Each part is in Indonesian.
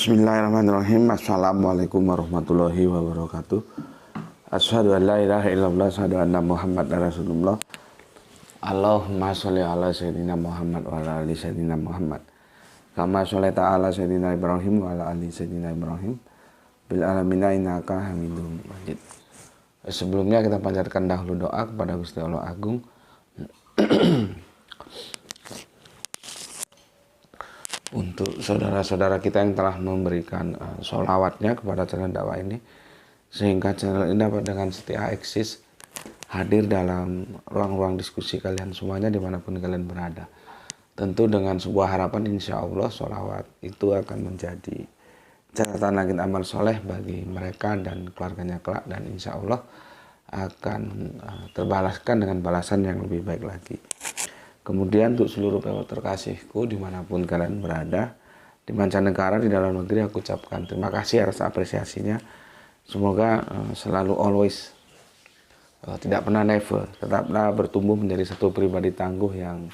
Bismillahirrahmanirrahim. Assalamualaikum warahmatullahi wabarakatuh. Asyhadu an la ilaha illallah, asyhadu anna Muhammadar Rasulullah. Allahumma sholli ala sayyidina Muhammad wa ala ali sayyidina Muhammad. Kama sholaita ala sayyidina Ibrahim wa ala ali sayyidina Ibrahim. Bil alamina innaka Hamidum Majid. Sebelumnya kita panjatkan dahulu doa kepada Gusti Allah Agung. Untuk saudara-saudara kita yang telah memberikan sholawatnya kepada channel dakwah ini, sehingga channel ini dapat dengan setia eksis hadir dalam ruang-ruang diskusi kalian semuanya dimanapun kalian berada. Tentu dengan sebuah harapan, insya Allah sholawat itu akan menjadi catatan langit amal soleh bagi mereka dan keluarganya kelak, dan insya Allah akan terbalaskan dengan balasan yang lebih baik lagi. Kemudian untuk seluruh pewarta terkasihku dimanapun kalian berada, di mancanegara, di dalam negeri, aku ucapkan terima kasih atas apresiasinya. Semoga selalu always, tidak pernah never, tetaplah bertumbuh menjadi satu pribadi tangguh yang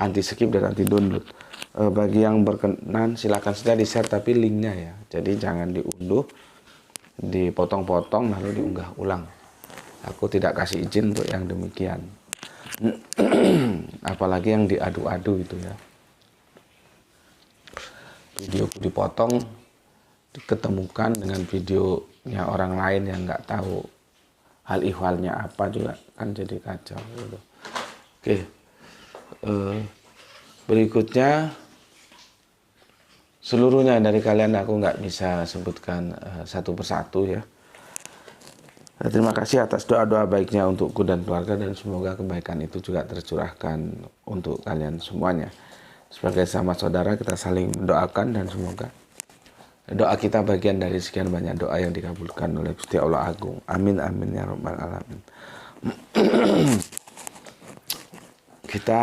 anti skip dan anti download. Bagi yang berkenan silakan saja di share, tapi linknya ya, jadi jangan diunduh, dipotong-potong lalu diunggah ulang. Aku tidak kasih izin untuk yang demikian. Apalagi yang diadu-adu itu ya, videoku dipotong diketemukan dengan videonya orang lain yang nggak tahu hal ihwalnya apa juga kan jadi kacau gitu. Oke, berikutnya seluruhnya dari kalian aku nggak bisa sebutkan satu persatu ya. Terima kasih atas doa-doa baiknya untukku dan keluarga, dan semoga kebaikan itu juga tercurahkan untuk kalian semuanya. Sebagai sama saudara kita saling mendoakan, dan semoga doa kita bagian dari sekian banyak doa yang dikabulkan oleh Gusti Allah Agung. Amin amin ya rabbal alamin. Kita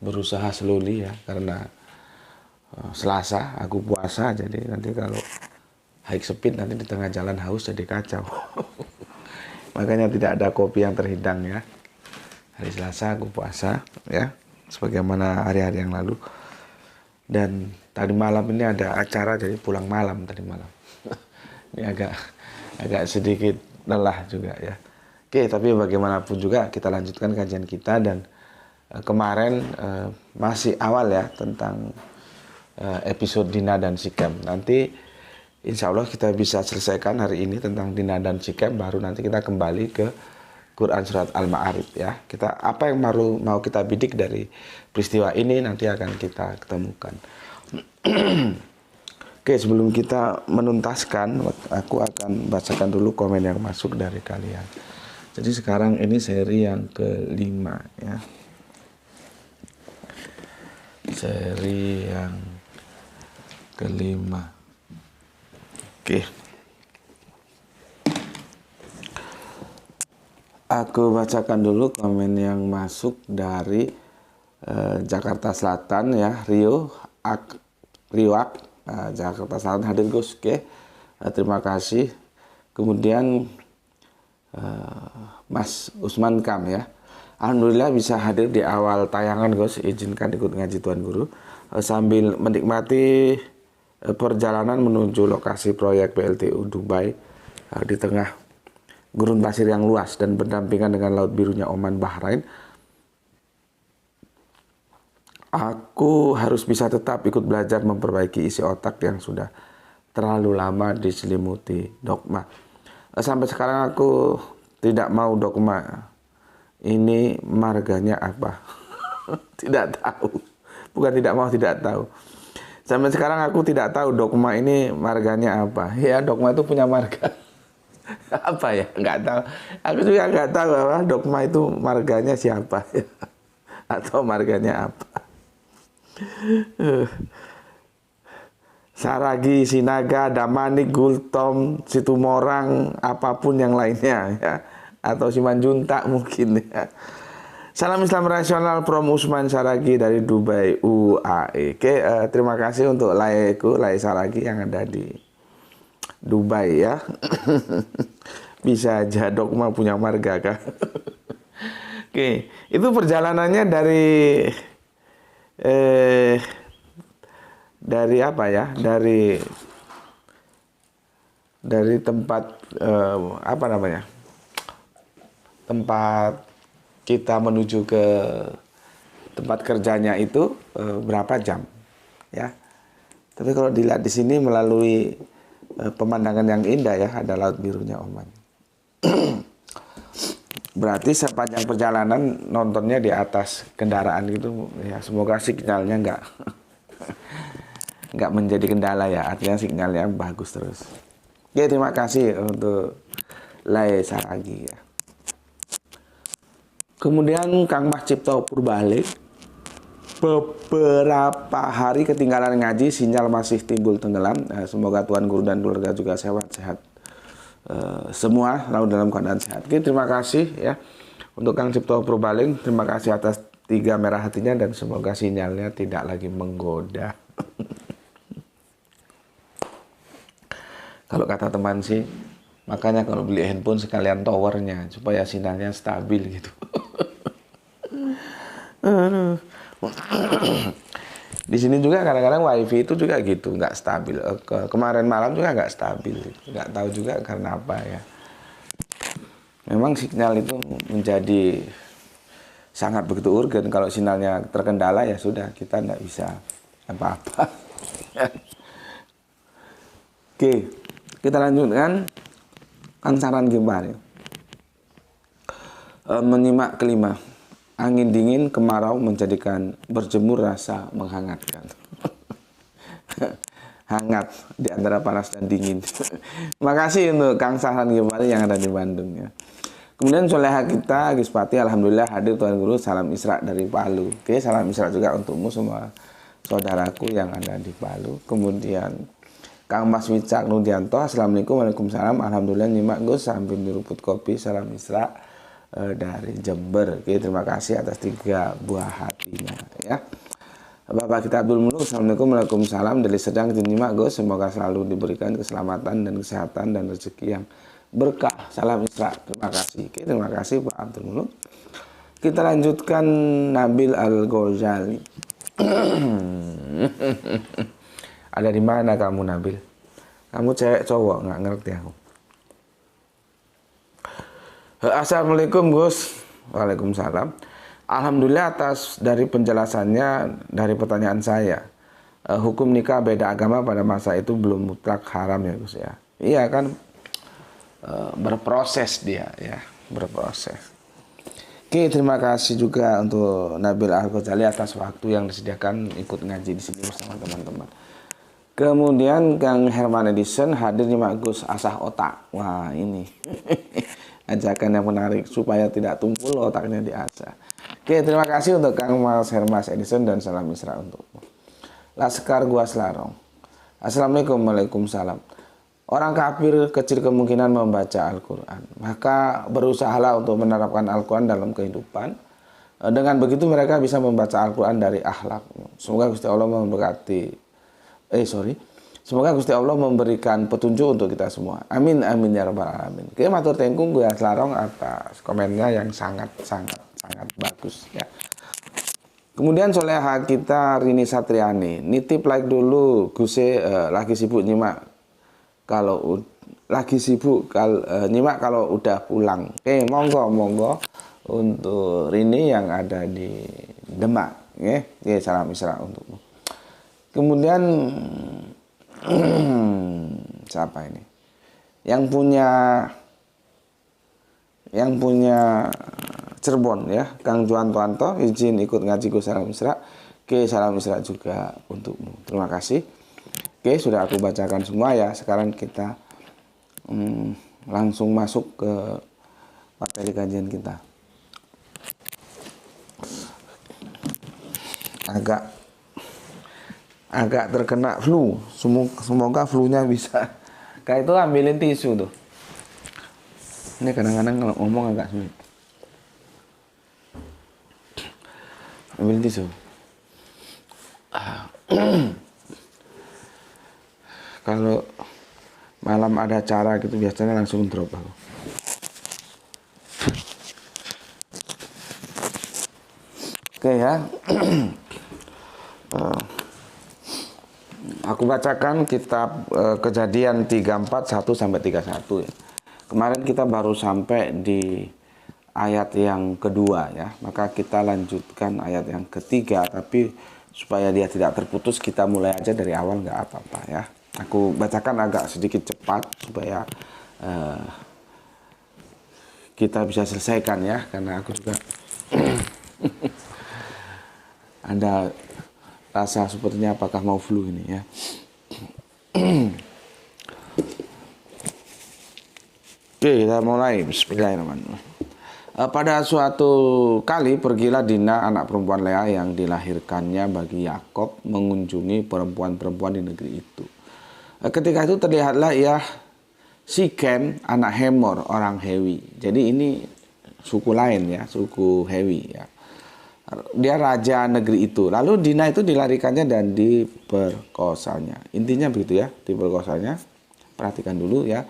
berusaha slowly ya, karena Selasa aku puasa, jadi nanti kalau high speed nanti di tengah jalan haus jadi kacau. Makanya tidak ada kopi yang terhidang ya. Hari Selasa aku puasa ya, sebagaimana hari-hari yang lalu. Dan tadi malam ini ada acara, jadi pulang malam tadi malam. Ini agak sedikit lelah juga ya. Oke, tapi bagaimanapun juga kita lanjutkan kajian kita, dan kemarin masih awal ya tentang episode Dina dan Sikam. Nanti insya Allah kita bisa selesaikan hari ini tentang Dina dan Sikam, baru nanti kita kembali ke Quran Surat Al-Ma'arij ya. Apa yang baru mau kita bidik dari peristiwa ini nanti akan kita ketemukan. Oke, sebelum kita menuntaskan, aku akan bacakan dulu komen yang masuk dari kalian. Jadi sekarang ini seri yang kelima ya. Seri yang kelima. Oke. Aku bacakan dulu komen yang masuk dari Jakarta Selatan ya, Riak, Jakarta Selatan hadir Gus. Oke. Terima kasih. Kemudian Mas Usman Kam ya. Alhamdulillah bisa hadir di awal tayangan Gus, izinkan ikut ngaji Tuan Guru sambil menikmati perjalanan menuju lokasi proyek PLTU Dubai di tengah gurun pasir yang luas dan berdampingan dengan laut birunya Oman Bahrain. Aku harus bisa tetap ikut belajar memperbaiki isi otak yang sudah terlalu lama diselimuti dogma. Sampai sekarang aku tidak mau dogma. Ini marganya apa? Tidak tahu. Bukan tidak mau, tidak tahu. Sampai sekarang aku tidak tahu dogma ini marganya apa. Ya, dogma itu punya marga. Apa ya? Nggak tahu. Aku juga nggak tahu apa dogma itu marganya siapa ya. Atau marganya apa. Saragi, Sinaga, Damanik, Gultom, Situmorang, apapun yang lainnya ya. Atau Simanjuntak mungkin ya. Salam Islam Rasional from Usman Saragi dari Dubai UAE. Oke, terima kasih untuk Lai Saragi yang ada di Dubai ya. Bisa aja dogma punya marga kah? Oke, itu perjalanannya dari dari apa ya? Dari tempat apa namanya? Tempat kita menuju ke tempat kerjanya itu berapa jam, ya. Tapi kalau dilihat di sini melalui pemandangan yang indah ya, ada laut birunya Oman. Berarti sepanjang perjalanan nontonnya di atas kendaraan gitu ya. Semoga sinyalnya nggak menjadi kendala ya. Artinya sinyalnya bagus terus. Oke, terima kasih untuk Lai Saragi ya. Kemudian Kang Mas Cipto Purbalik, beberapa hari ketinggalan ngaji, sinyal masih timbul tenggelam. Semoga Tuan Guru dan keluarga juga sehat-sehat semua, lalu dalam keadaan sehat. Oke, terima kasih ya untuk Kang Cipto Purbalik. Terima kasih atas 3 merah hatinya dan semoga sinyalnya tidak lagi menggoda. Kalau kata teman sih, makanya kalau beli handphone sekalian towernya supaya sinyalnya stabil gitu. Di sini juga kadang-kadang wifi itu juga gitu, nggak stabil. Kemarin malam juga nggak stabil, nggak tahu juga karena apa ya. Memang sinyal itu menjadi sangat begitu urgen. Kalau sinyalnya terkendala ya sudah, kita nggak bisa apa-apa. Oke, kita lanjutkan Kang Saran Gimbar. Menyimak kelima. Angin dingin kemarau menjadikan berjemur rasa menghangatkan. Hangat di antara panas dan dingin. Makasih untuk Kang Saran Gimbar yang ada di Bandung ya. Kemudian soleha kita Gispati, alhamdulillah hadir Tuan Guru, salam Isra dari Palu. Oke, salam Isra juga untukmu semua saudaraku yang ada di Palu. Kemudian Kang Mas Wicak Nudianto, assalamualaikum, waalaikumsalam, alhamdulillah nyimak Gus sambil nyeruput kopi, salam Isra dari Jember. Oke, terima kasih atas 3 buah hatinya ya. Bapak kita Abdul Muluk, assalamualaikum, waalaikumsalam, dari Sedang nyimak Gus, semoga selalu diberikan keselamatan dan kesehatan dan rezeki yang berkah, salam Isra. Terima kasih. Oke, terima kasih Pak Abdul Muluk. Kita lanjutkan Nabil Al-Ghazali. Ada di mana kamu Nabil? Kamu cewek cowok? Nggak ngerti aku. Assalamualaikum Gus. Waalaikumsalam. Alhamdulillah atas dari penjelasannya dari pertanyaan saya. Hukum nikah beda agama pada masa itu belum mutlak haram ya Gus ya. Iya kan, berproses dia ya, berproses. Oke, terima kasih juga untuk Nabil Al-Ghazali atas waktu yang disediakan ikut ngaji di sini bersama teman-teman. Kemudian Kang Herman Edison hadir di Gus asah otak. Wah, ini ajakan yang menarik supaya tidak tumpul otaknya diasah. Oke, terima kasih untuk Kang Mas Hermas Edison dan salam Isra untukmu. Laskar Gua Selarong. Assalamualaikum, waalaikumsalam. Orang kafir kecil kemungkinan membaca Al-Quran. Maka berusahalah untuk menerapkan Al-Quran dalam kehidupan. Dengan begitu mereka bisa membaca Al-Quran dari akhlak. Semoga Gusti Allah memberkati. Semoga Gusti Allah memberikan petunjuk untuk kita semua. Amin, amin ya rabbal alamin. Oke, matur tengkung Gua Selarong atas komennya yang sangat bagus ya. Kemudian soleha kita Rini Satriani, nitip like dulu Guse, lagi sibuk nyimak. Kalau lagi sibuk nyimak kalau udah pulang. Oke, monggo untuk Rini yang ada di Demak. Oke, salam Isra untukmu. Kemudian siapa ini? Yang punya Cirebon ya, Kang Juan Tuanto, izin ikut ngaji Gus salam Isra. Oke, salam Isra juga untukmu. Terima kasih. Oke, sudah aku bacakan semua ya. Sekarang kita langsung masuk ke materi kajian kita. Agak terkena flu. Semoga flu-nya bisa. Kayak itu ambilin tisu tuh. Ini kadang-kadang kalau ngomong agak sulit. Ambilin tisu. Kalau malam ada acara gitu biasanya langsung drop aku. Oke ya. Aku bacakan kitab Kejadian 34 1 sampai 31 ya. Kemarin kita baru sampai di ayat yang kedua ya. Maka kita lanjutkan ayat yang ketiga, tapi supaya dia tidak terputus kita mulai aja dari awal, nggak apa-apa ya. Aku bacakan agak sedikit cepat supaya kita bisa selesaikan ya, karena aku juga ada rasa sepertinya apakah mau flu ini ya. Oke, kita mulai. Bismillahirrahmanirrahim. Pada suatu kali pergilah Dina, anak perempuan Lea yang dilahirkannya bagi Yakob, mengunjungi perempuan-perempuan di negeri itu. Ketika itu terlihatlah ia Sikem, anak Hemor, orang Hewi. Jadi ini suku lain ya, suku Hewi ya. Dia raja negeri itu. Lalu Dina itu dilarikannya dan diperkosanya. Intinya begitu ya, diperkosanya. Perhatikan dulu ya.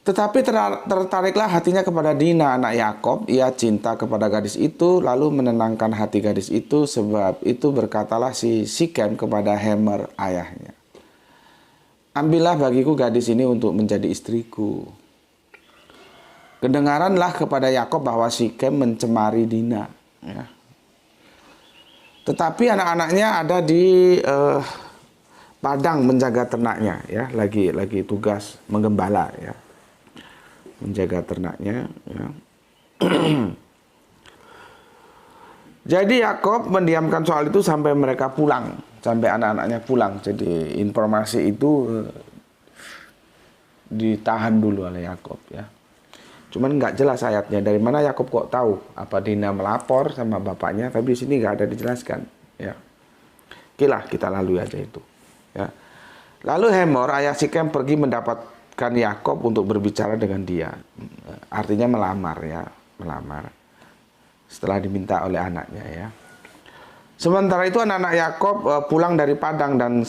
Tetapi tertariklah hatinya kepada Dina, anak Yakob. Ia cinta kepada gadis itu, lalu menenangkan hati gadis itu. Sebab itu berkatalah si Sikem kepada Hemor ayahnya, ambillah bagiku gadis ini untuk menjadi istriku. Kedengaranlah kepada Yakob bahwa Sikem mencemari Dina. Ya. Tetapi anak-anaknya ada di padang menjaga ternaknya, ya, lagi tugas menggembala, ya, menjaga ternaknya. Ya. Jadi Yakob mendiamkan soal itu sampai mereka pulang, sampai anak-anaknya pulang. Jadi informasi itu ditahan dulu oleh Yakob, ya. Cuman nggak jelas ayatnya dari mana Yakob kok tahu apa Dina melapor sama bapaknya, tapi di sini nggak ada dijelaskan, ya. Oke lah, kita lalui aja itu, ya. Lalu Hemor ayah Sikem pergi mendapatkan Yakob untuk berbicara dengan dia, artinya melamar, ya, melamar setelah diminta oleh anaknya, ya. Sementara itu anak-anak Yakob pulang dari padang, dan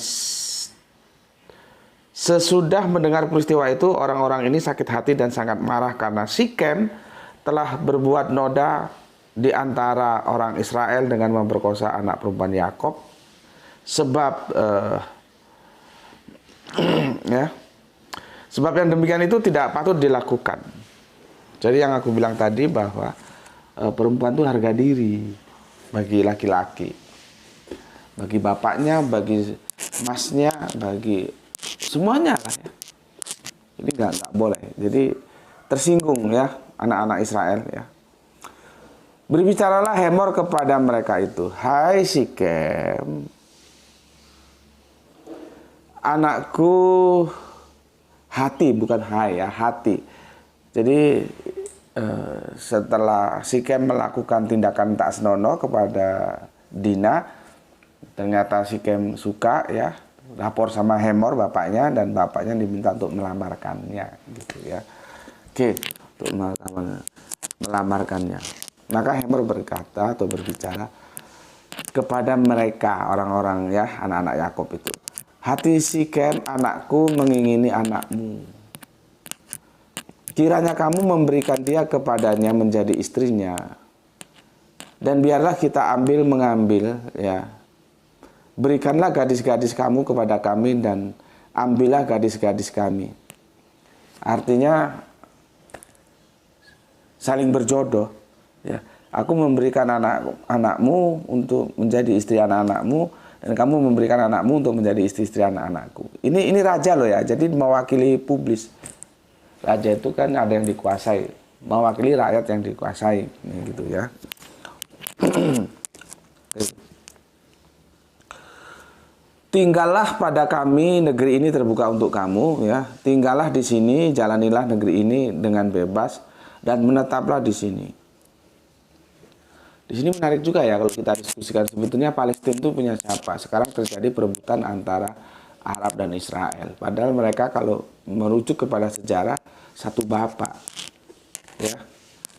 sesudah mendengar peristiwa itu, orang-orang ini sakit hati dan sangat marah karena Sikem telah berbuat noda di antara orang Israel dengan memperkosa anak perempuan Yakob. Sebab ya, sebab yang demikian itu tidak patut dilakukan. Jadi yang aku bilang tadi bahwa perempuan itu harga diri bagi laki-laki, bagi bapaknya, bagi masnya, bagi semuanya lah, ya. Jadi nggak boleh. Jadi tersinggung ya anak-anak Israel, ya. Berbicaralah Hemor kepada mereka itu, hai Sikem, anakku hati, bukan hai ya, hati. Jadi setelah Sikem melakukan tindakan tak senonoh kepada Dina, ternyata Sikem suka, ya, lapor sama Hemor bapaknya, dan bapaknya diminta untuk melamarkannya, gitu ya. Oke, untuk melamarkannya. Maka Hemor berkata atau berbicara kepada mereka, orang-orang, ya, anak-anak Yakob itu, hati Sikem anakku mengingini anakmu. Kiranya kamu memberikan dia kepadanya menjadi istrinya, dan biarlah kita mengambil, ya. Berikanlah gadis-gadis kamu kepada kami, dan ambillah gadis-gadis kami. Artinya saling berjodoh, ya. Aku memberikan anak-anakmu untuk menjadi istri anak-anakmu, dan kamu memberikan anakmu untuk menjadi istri-istri anak-anakku. Ini raja loh, ya. Jadi mewakili publik. Raja itu kan ada yang dikuasai, mewakili rakyat yang dikuasai, gitu ya. Tinggallah pada kami, negeri ini terbuka untuk kamu, ya. Tinggallah di sini, jalanilah negeri ini dengan bebas, dan menetaplah di sini. Di sini menarik juga ya kalau kita diskusikan, sebetulnya Palestina itu punya siapa? Sekarang terjadi perebutan antara Arab dan Israel. Padahal mereka kalau merujuk kepada sejarah satu bapak, ya,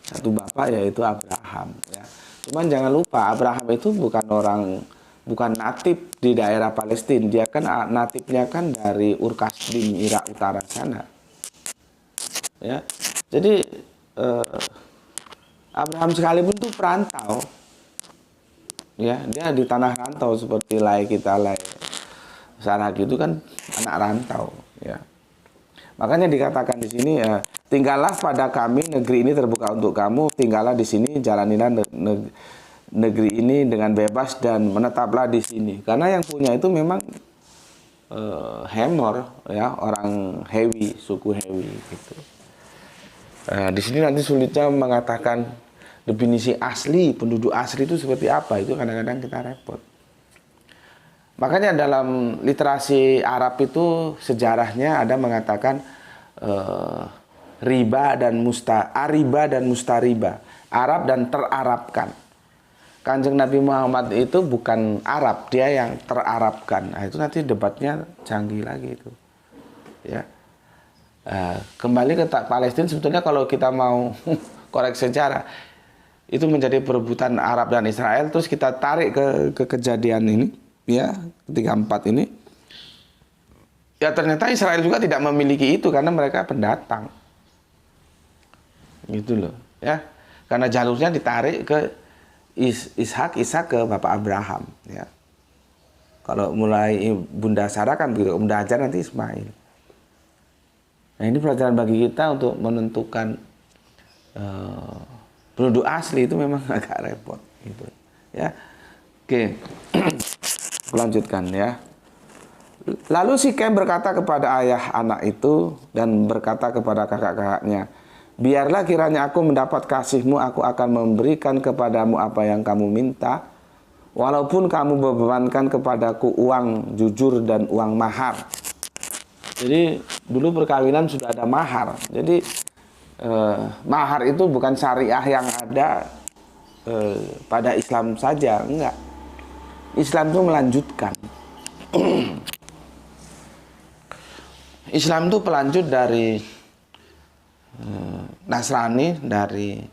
satu bapak, yaitu Abraham, ya. Cuman jangan lupa Abraham itu bukan natif di daerah Palestina, dia kan natifnya kan dari Ur Kasdim, Irak Utara sana, ya. Jadi Abraham sekalipun itu perantau, ya, dia di tanah rantau seperti kita Sarah itu kan anak rantau, ya. Makanya dikatakan di sini, tinggallah pada kami, negeri ini terbuka untuk kamu, tinggallah di sini, jalanilah negeri ini dengan bebas dan menetaplah di sini. Karena yang punya itu memang Hemor, ya, orang Hewi, suku Hewi gitu. Di sini nanti sulitnya mengatakan definisi asli, penduduk asli itu seperti apa, itu kadang-kadang kita repot. Makanya dalam literasi Arab itu sejarahnya ada mengatakan ariba dan mustariba, Arab dan terarabkan. Kanjeng Nabi Muhammad itu bukan Arab, dia yang terarabkan. Nah, itu nanti debatnya canggih lagi itu. Ya. Kembali ke Palestina, sebetulnya kalau kita mau korek sejarah, itu menjadi perebutan Arab dan Israel, terus kita tarik ke kejadian ini, ya, 34 ini, ya ternyata Israel juga tidak memiliki itu karena mereka pendatang, gitu loh, ya, karena jalurnya ditarik ke Ishak ke Bapak Abraham, ya. Kalau mulai Bunda Sarah kan begitu, Bunda Hajar nanti Ismail. Nah, ini pelajaran bagi kita untuk menentukan penduduk asli itu memang agak repot, gitu, ya. Oke. Lanjutkan, ya. Lalu Sikem berkata kepada ayah anak itu dan berkata kepada kakak-kakaknya, biarlah kiranya aku mendapat kasihmu, aku akan memberikan kepadamu apa yang kamu minta, walaupun kamu bebankan kepadaku uang jujur dan uang mahar. Jadi dulu perkawinan sudah ada mahar. Jadi mahar itu bukan syariah yang ada pada Islam saja, enggak. Islam itu melanjutkan. Islam itu pelanjut dari Nasrani, dari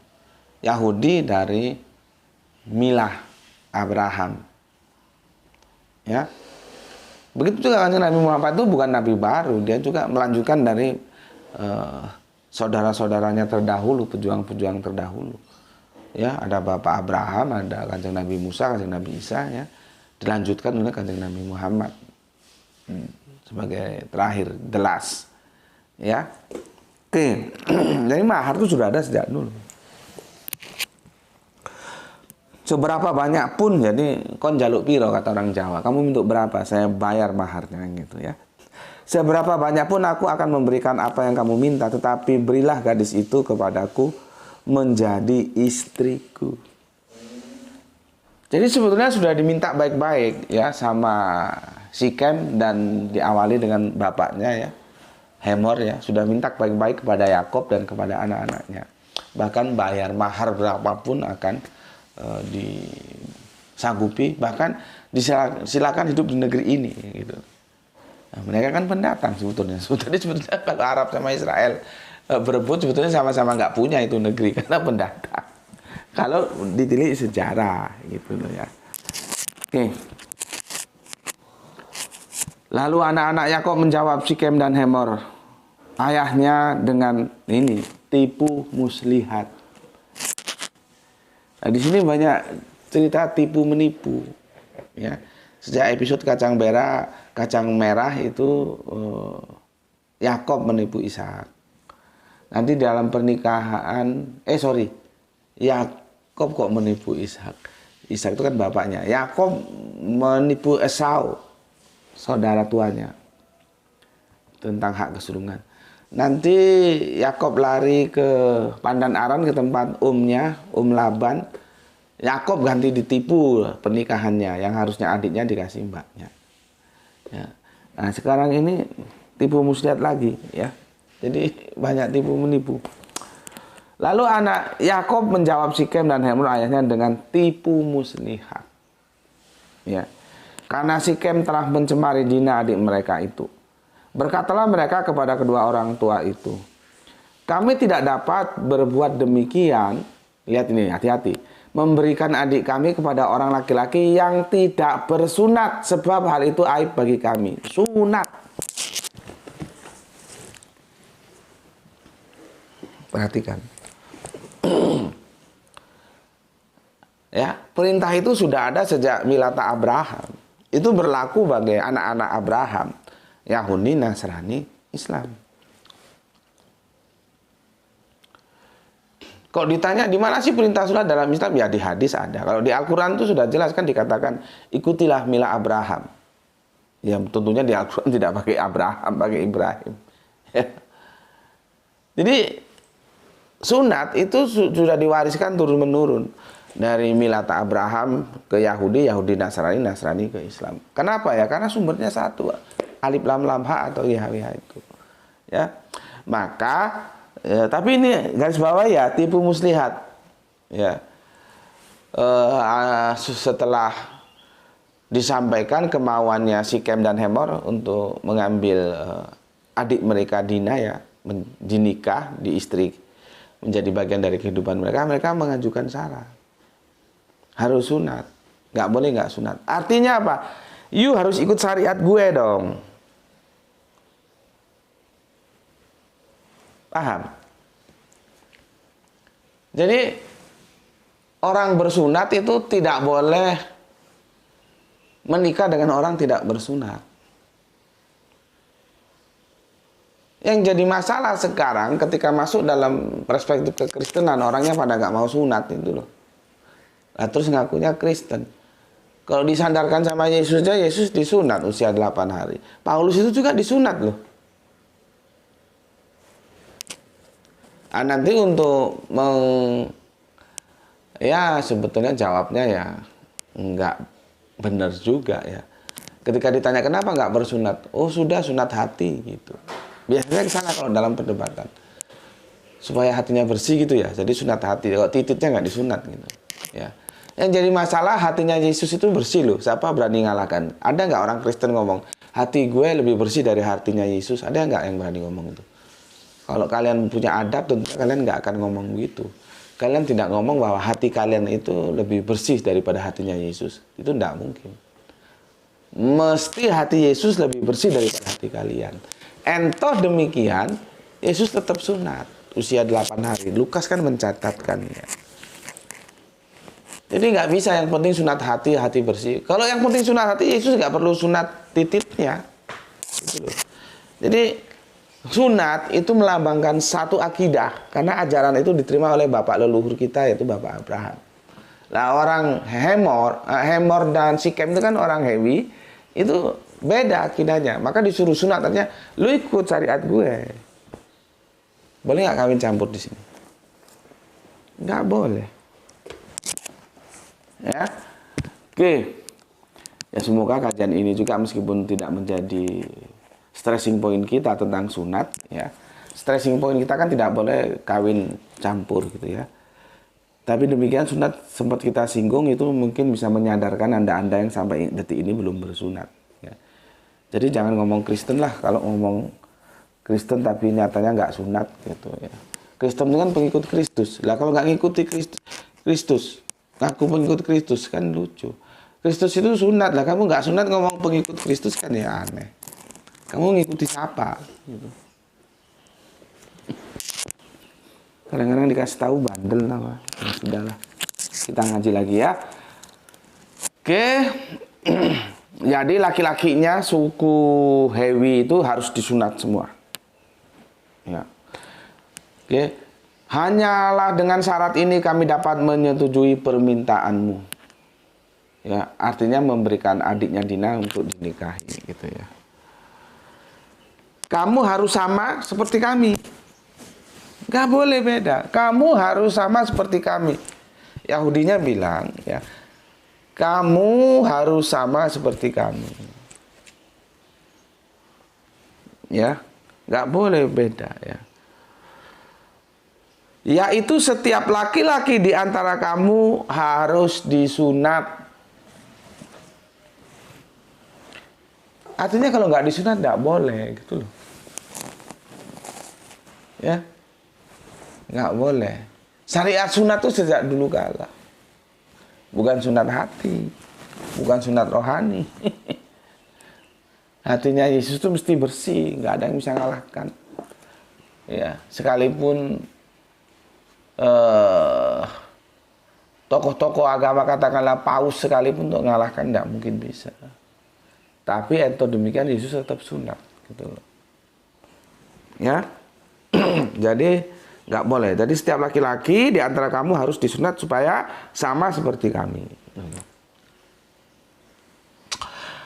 Yahudi, dari Milah Abraham. Ya. Begitu juga kan Nabi Muhammad itu bukan nabi baru, dia juga melanjutkan dari saudara-saudaranya terdahulu, pejuang-pejuang terdahulu. Ya, ada Bapak Abraham, ada Kanjeng Nabi Musa, Kanjeng Nabi Isa, ya. Dilanjutkan oleh Kanjeng Nabi Muhammad sebagai terakhir, the last, ya. Oke. Jadi mahar itu sudah ada sejak dulu. Seberapa banyak pun, jadi kon jaluk piro kata orang Jawa, kamu untuk berapa saya bayar maharnya, gitu, ya. Seberapa banyak pun aku akan memberikan apa yang kamu minta, tetapi berilah gadis itu kepadaku menjadi istriku. Jadi sebetulnya sudah diminta baik-baik, ya, sama Sikem dan diawali dengan bapaknya, ya, Hemor, ya, sudah minta baik-baik kepada Yakob dan kepada anak-anaknya. Bahkan bayar mahar berapapun akan disanggupi, bahkan silakan hidup di negeri ini, gitu. Nah, mereka kan pendatang sebetulnya. Sebetulnya kalau Arab sama Israel berebut sebetulnya sama-sama nggak punya itu negeri karena pendatang. Kalau ditilik sejarah, gitu loh, ya. Oke. Lalu anak-anak Yakob menjawab Sikem dan Hemor, ayahnya, dengan ini, tipu muslihat. Nah, di sini banyak cerita tipu menipu, ya. Sejak episode kacang merah itu Yakob menipu Ishak. Nanti dalam pernikahan, Yakob kok menipu Ishak. Ishak itu kan bapaknya. Yakob menipu Esau, saudara tuanya, tentang hak kesulungan. Nanti Yakob lari ke Pandan Aram, ke tempat Laban. Yakob ganti ditipu pernikahannya, yang harusnya adiknya dikasih mbaknya. Ya. Nah, sekarang ini tipu muslihat lagi, ya. Jadi banyak tipu menipu. Lalu anak Yakob menjawab Sikem dan Hemor ayahnya dengan tipu muslihat. Ya. Karena Sikem telah mencemari Dina adik mereka itu. Berkatalah mereka kepada kedua orang tua itu, kami tidak dapat berbuat demikian. Lihat ini, hati-hati. Memberikan adik kami kepada orang laki-laki yang tidak bersunat, sebab hal itu aib bagi kami. Sunat. Perhatikan. Ya, perintah itu sudah ada sejak milata Abraham. Itu berlaku bagi anak-anak Abraham, Yahudi, Nasrani, Islam. Kalau ditanya di mana sih perintah sunat dalam Islam? Ya di hadis ada. Kalau di Al-Quran itu sudah jelas kan dikatakan ikutilah milah Abraham. Ya tentunya di Al-Quran tidak pakai Abraham, pakai Ibrahim. Jadi sunat itu sudah diwariskan turun-menurun dari milah Abraham ke Yahudi, Yahudi Nasrani, Nasrani ke Islam. Kenapa ya? Karena sumbernya satu, alif lam lam ha atau YHWH itu. Ya, maka tapi ini garis bawah ya tipu muslihat. Ya, setelah disampaikan kemauannya Sikem dan Hemor untuk mengambil adik mereka Dina ya, dinikah di istri menjadi bagian dari kehidupan mereka, mereka mengajukan syarat harus sunat, nggak boleh nggak sunat. Artinya apa? You harus ikut syariat gue dong. Paham? Jadi orang bersunat itu tidak boleh menikah dengan orang tidak bersunat. Yang jadi masalah sekarang ketika masuk dalam perspektif kekristenan, orangnya pada nggak mau sunat itu loh. Nah, terus ngakunya Kristen. Kalau disandarkan sama Yesus aja, Yesus disunat usia 8 hari. Paulus itu juga disunat loh. Nah, nanti untuk ya sebetulnya jawabnya ya nggak benar juga ya. Ketika ditanya kenapa nggak bersunat, oh sudah sunat hati gitu. Biasanya ke sana kalau dalam perdebatan supaya hatinya bersih gitu ya. Jadi sunat hati. Kalau titiknya nggak disunat gitu. Ya. Yang jadi masalah hatinya Yesus itu bersih loh. Siapa berani ngalahkan? Ada nggak orang Kristen ngomong hati gue lebih bersih dari hatinya Yesus? Ada nggak yang berani ngomong itu? Kalau kalian punya adab, tentunya kalian nggak akan ngomong begitu. Kalian tidak ngomong bahwa hati kalian itu lebih bersih daripada hatinya Yesus. Itu tidak mungkin. Mesti hati Yesus lebih bersih daripada hati kalian. Entoh demikian, Yesus tetap sunat usia 8 hari. Lukas kan mencatatkannya. Jadi nggak bisa yang penting sunat hati, hati bersih. Kalau yang penting sunat hati, Yesus nggak perlu sunat titiknya. Gitu loh. Jadi sunat itu melambangkan satu akidah, karena ajaran itu diterima oleh bapak leluhur kita, yaitu Bapak Abraham. Nah orang Hemor dan Sikem itu kan orang Hewi, itu beda akidahnya. Maka disuruh sunat, artinya lu ikut syariat gue. Boleh nggak kawin campur di sini? Nggak boleh. Ya, oke. Ya semoga kajian ini juga meskipun tidak menjadi stressing point kita tentang sunat ya. Stressing point kita kan tidak boleh kawin campur gitu ya. Tapi demikian sunat sempat kita singgung itu mungkin bisa menyadarkan Anda-anda yang sampai detik ini belum bersunat ya. Jadi jangan ngomong Kristen lah kalau ngomong Kristen tapi nyatanya nggak sunat gitu ya. Kristen itu kan pengikut Kristus. Lah kalau nggak ngikuti Kristus, ngaku pengikut Kristus kan lucu. Kristus itu sunat lah, kamu nggak sunat ngomong pengikut Kristus kan ya aneh. Kamu ngikuti siapa? Gitu. Kadang-kadang dikasih tahu bandel lah, ya sudahlah. Kita ngaji lagi ya. Oke, jadi laki-lakinya suku Hewi itu harus disunat semua. Ya. Oke, hanyalah dengan syarat ini kami dapat menyetujui permintaanmu. Ya, artinya memberikan adiknya Dina untuk dinikahi, gitu ya. Kamu harus sama seperti kami. Gak boleh beda. Kamu harus sama seperti kami. Yahudinya bilang, ya, kamu harus sama seperti kami. Ya, gak boleh beda ya. Yaitu setiap laki-laki di antara kamu harus disunat. Artinya kalau nggak disunat nggak boleh gitu loh. Ya, nggak boleh. Syariat sunat itu sejak dulu kala. Bukan sunat hati, bukan sunat rohani. Hatinya Yesus itu mesti bersih, nggak ada yang bisa ngalahkan. Ya, sekalipun tokoh-tokoh agama katakanlah paus sekalipun untuk ngalahkan nggak mungkin bisa. Tapi entah demikian Yesus tetap sunat, gitu loh. Ya, jadi nggak boleh. Jadi setiap laki-laki di antara kamu harus disunat supaya sama seperti kami.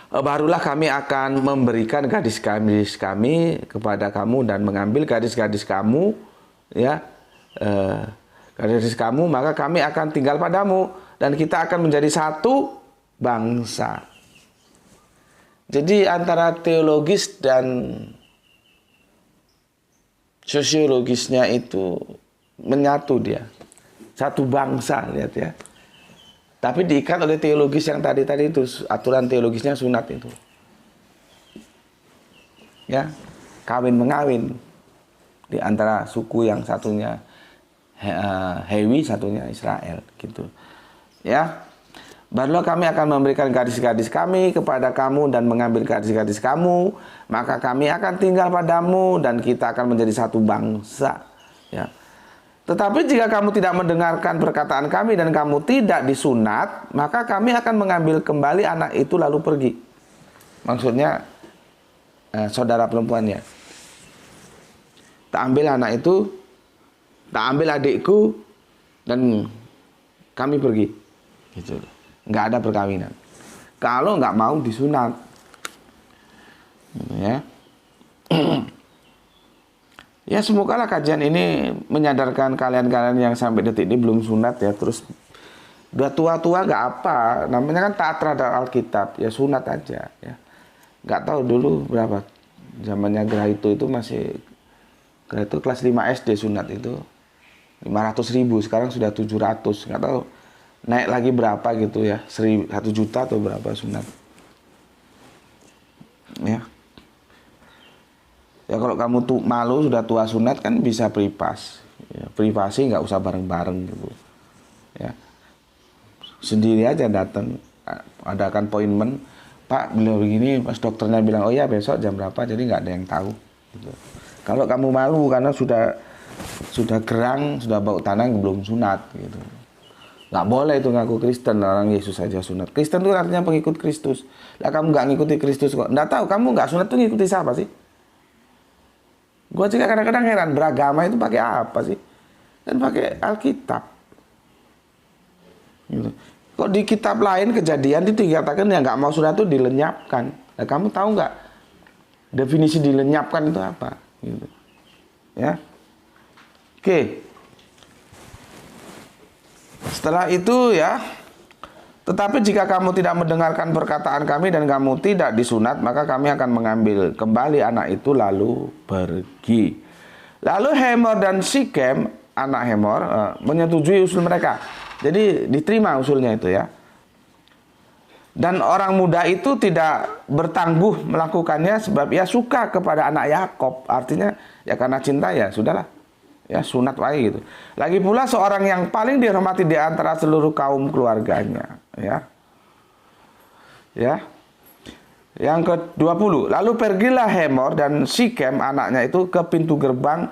Barulah kami akan memberikan gadis-gadis kami kepada kamu dan mengambil gadis-gadis kamu, ya, gadis kamu, maka kami akan tinggal padamu dan kita akan menjadi satu bangsa. Jadi antara teologis dan sosiologisnya itu menyatu dia. Satu bangsa, lihat ya. Tapi diikat oleh teologis yang tadi itu, aturan teologisnya sunat itu. Ya, kawin mengawin di antara suku yang satunya Hewi, satunya Israel, gitu. Ya. Barulah kami akan memberikan gadis-gadis kami kepada kamu dan mengambil gadis-gadis kamu, maka kami akan tinggal padamu dan kita akan menjadi satu bangsa. Ya. Tetapi jika kamu tidak mendengarkan perkataan kami dan kamu tidak disunat, maka kami akan mengambil kembali anak itu lalu pergi. Maksudnya saudara perempuannya. Tak ambil anak itu, tak ambil adikku, dan kami pergi. Gitu. Nggak ada perkawinan. Kalau nggak mau disunat, ya, ya semoga kajian ini menyadarkan kalian-kalian yang sampai detik ini belum sunat ya, terus udah tua-tua nggak apa, namanya kan taat terhadap Alkitab, ya sunat aja, ya. Nggak tahu dulu berapa zamannya Grahito itu masih Grahito kelas 5 SD sunat itu 500.000, sekarang sudah 700, nggak tahu. Naik lagi berapa gitu ya, 1 juta atau berapa sunat. Ya. Ya kalau kamu tuh malu sudah tua sunat kan bisa pripas. Ya, privasi nggak usah bareng-bareng gitu. Ya. Sendiri aja datang, adakan appointment. Pak, beliau begini, pas dokternya bilang, oh ya besok jam berapa, jadi nggak ada yang tahu. Gitu. Kalau kamu malu karena sudah gerang, sudah bau tanah belum sunat gitu. Nggak boleh itu ngaku Kristen, orang Yesus saja sunat. Kristen itu artinya pengikut Kristus. Lah kamu nggak ngikuti Kristus kok. Nggak tahu kamu nggak sunat tuh ngikuti siapa sih? Gua juga kadang-kadang heran, beragama itu pakai apa sih? Dan pakai Alkitab. Gitu. Kok di kitab lain Kejadian itu dikatakan yang nggak mau sunat itu dilenyapkan. Nah, kamu tahu nggak definisi dilenyapkan itu apa? Gitu. Ya. Oke. Setelah itu ya, tetapi jika kamu tidak mendengarkan perkataan kami dan kamu tidak disunat, maka kami akan mengambil kembali anak itu lalu pergi. Lalu Hemor dan Sikem, anak Hemor, menyetujui usul mereka. Jadi diterima usulnya itu ya. Dan orang muda itu tidak bertangguh melakukannya sebab ia suka kepada anak Yakob. Artinya ya karena cinta ya sudahlah. Ya sunat wae gitu. Lagi pula seorang yang paling dihormati di antara seluruh kaum keluarganya, ya. Ya. Yang ke-20, lalu pergilah Hemor dan Sikem anaknya itu ke pintu gerbang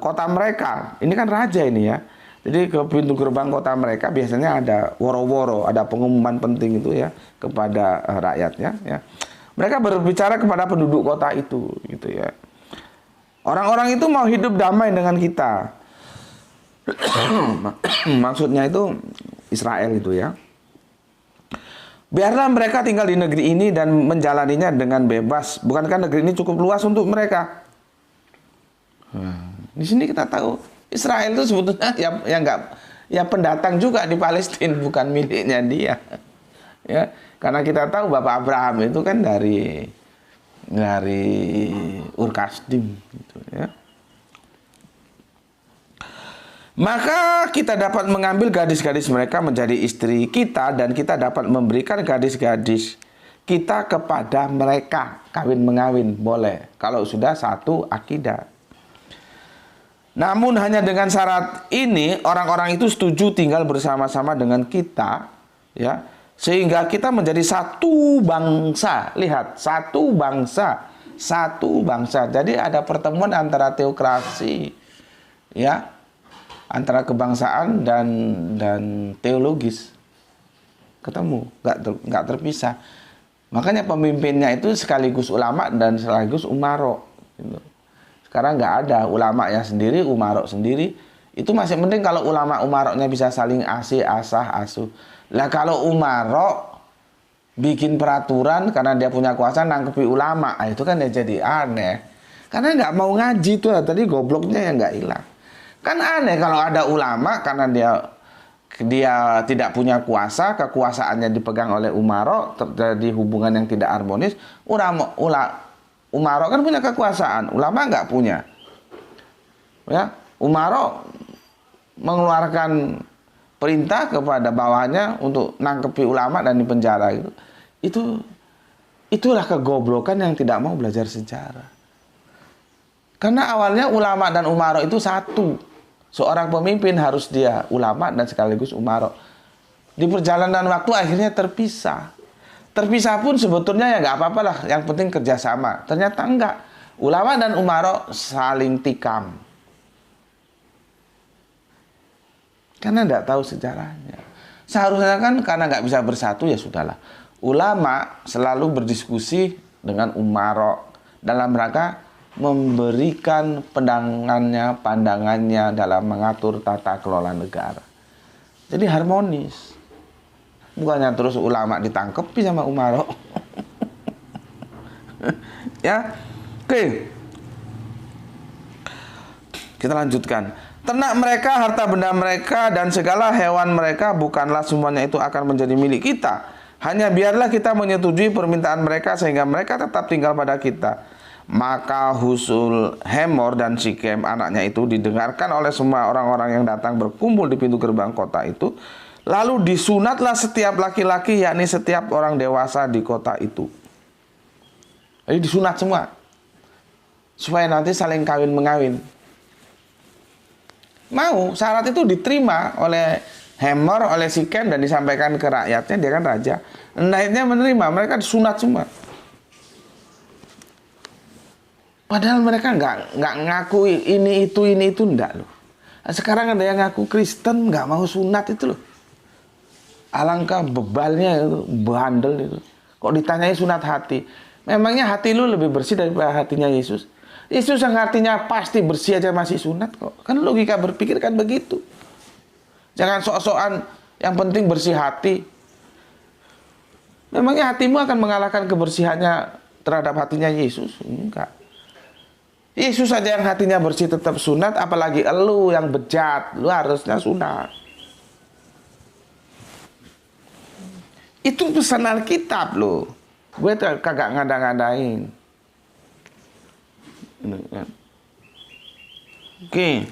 kota mereka. Ini kan raja ini ya. Jadi ke pintu gerbang kota mereka biasanya ada woro-woro, ada pengumuman penting itu ya kepada rakyatnya ya. Mereka berbicara kepada penduduk kota itu gitu ya. Orang-orang itu mau hidup damai dengan kita. Maksudnya itu Israel itu ya. Biarlah mereka tinggal di negeri ini dan menjalaninya dengan bebas. Bukankah negeri ini cukup luas untuk mereka? Di sini kita tahu Israel itu sebetulnya ya pendatang juga di Palestina, bukan miliknya dia. Ya, karena kita tahu Bapak Abraham itu kan dari Ur Kasdim gitu ya. Maka kita dapat mengambil gadis-gadis mereka menjadi istri kita dan kita dapat memberikan gadis-gadis kita kepada mereka. Kawin mengawin boleh kalau sudah satu akidah. Namun hanya dengan syarat ini orang-orang itu setuju tinggal bersama-sama dengan kita ya. Sehingga kita menjadi satu bangsa. Lihat, satu bangsa. Satu bangsa. Jadi ada pertemuan antara teokrasi, ya, antara kebangsaan dan teologis. Ketemu, nggak terpisah. Makanya pemimpinnya itu sekaligus ulama dan sekaligus umaro. Gitu. Sekarang nggak ada ulama yang sendiri, umaro sendiri. Itu masih penting kalau ulama umaroknya bisa saling asah asuh. Lah kalau umaro bikin peraturan karena dia punya kuasa nangkepi ulama, itu kan ya jadi aneh. Karena nggak mau ngaji tuh, tadi gobloknya yang nggak hilang. Kan aneh kalau ada ulama karena dia tidak punya kuasa, kekuasaannya dipegang oleh umaro, terjadi hubungan yang tidak harmonis. Umaro kan punya kekuasaan, ulama nggak punya. Ya, umaro mengeluarkan perintah kepada bawahnya untuk nangkepi ulama dan dipenjara gitu. Itulah kegoblokan yang tidak mau belajar sejarah. Karena awalnya ulama dan umaro itu satu. Seorang pemimpin harus dia ulama dan sekaligus umaro. Di perjalanan waktu akhirnya terpisah. Terpisah pun sebetulnya ya nggak apa-apa lah. Yang penting kerjasama. Ternyata enggak. Ulama dan umaro saling tikam. Karena nggak tahu sejarahnya. Seharusnya kan karena nggak bisa bersatu ya sudahlah. Ulama selalu berdiskusi dengan umaro dalam rangka memberikan pandangannya dalam mengatur tata kelola negara. Jadi harmonis. Bukannya terus ulama ditangkepi sama umaro. Ya. Oke. Kita lanjutkan. Ternak mereka, harta benda mereka, dan segala hewan mereka bukanlah semuanya itu akan menjadi milik kita. Hanya biarlah kita menyetujui permintaan mereka sehingga mereka tetap tinggal pada kita. Maka Husul, Hemor, dan Sikem anaknya itu didengarkan oleh semua orang-orang yang datang berkumpul di pintu gerbang kota itu. Lalu disunatlah setiap laki-laki, yakni setiap orang dewasa di kota itu. Jadi disunat semua. Supaya nanti saling kawin-mengawin. Mau, syarat itu diterima oleh Hemor, oleh Sikem, dan disampaikan ke rakyatnya, dia kan raja. Rakyatnya menerima, mereka disunat semua. Padahal mereka nggak ngaku ini itu enggak loh. Sekarang ada yang ngaku Kristen nggak mau sunat itu loh. Alangkah bebalnya itu, bandel itu. Kok ditanyai sunat hati? Memangnya hati lu lebih bersih daripada hatinya Yesus? Yesus yang hatinya pasti bersih aja masih sunat kok. Kan logika berpikir kan begitu. Jangan sok-sokan yang penting bersih hati. Memangnya hatimu akan mengalahkan kebersihannya terhadap hatinya Yesus? Enggak. Yesus saja yang hatinya bersih tetap sunat, apalagi elu yang bejat, lu harusnya sunat. Itu pesan Alkitab loh. Gue kagak ngada-ngadain. Oke.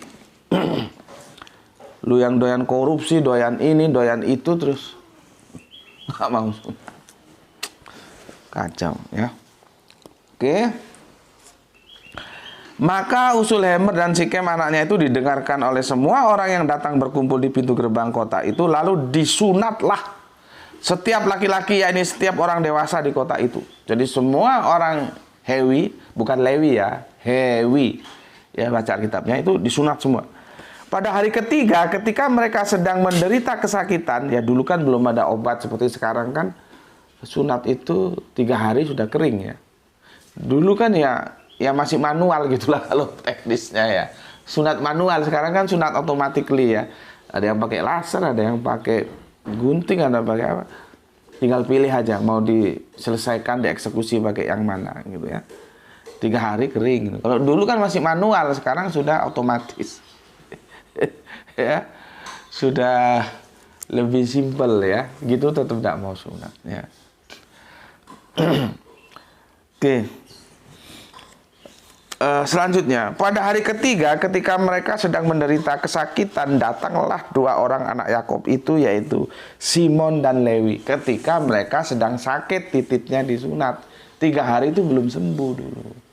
Lu yang doyan korupsi, doyan ini, doyan itu terus gak mau sunat. Kacau ya. Oke. Maka Usul, Hemer, dan Sikem anaknya itu didengarkan oleh semua orang yang datang berkumpul di pintu gerbang kota itu. Lalu disunatlah setiap laki-laki, yakni setiap orang dewasa di kota itu. Jadi semua orang Hewi, bukan Lewi ya, Hewi, ya baca Alkitabnya itu disunat semua. Pada hari ketiga ketika mereka sedang menderita kesakitan, ya dulu kan belum ada obat seperti sekarang kan. Sunat itu 3 hari sudah kering ya. Dulu kan ya masih manual gitulah kalau teknisnya ya. Sunat manual, sekarang kan sunat automatically ya. Ada yang pakai laser, ada yang pakai gunting, ada pakai apa. Tinggal pilih aja mau diselesaikan, dieksekusi pakai yang mana gitu ya. 3 hari kering gitu. Kalau dulu kan masih manual, sekarang sudah otomatis. Ya. Sudah lebih simpel ya. Gitu tetap tidak mau sunat ya. Oke. Selanjutnya, pada hari ketiga ketika mereka sedang menderita kesakitan, datanglah 2 orang anak Yakob itu, yaitu Simon dan Lewi. Ketika mereka sedang sakit, titiknya disunat. 3 hari itu belum sembuh dulu.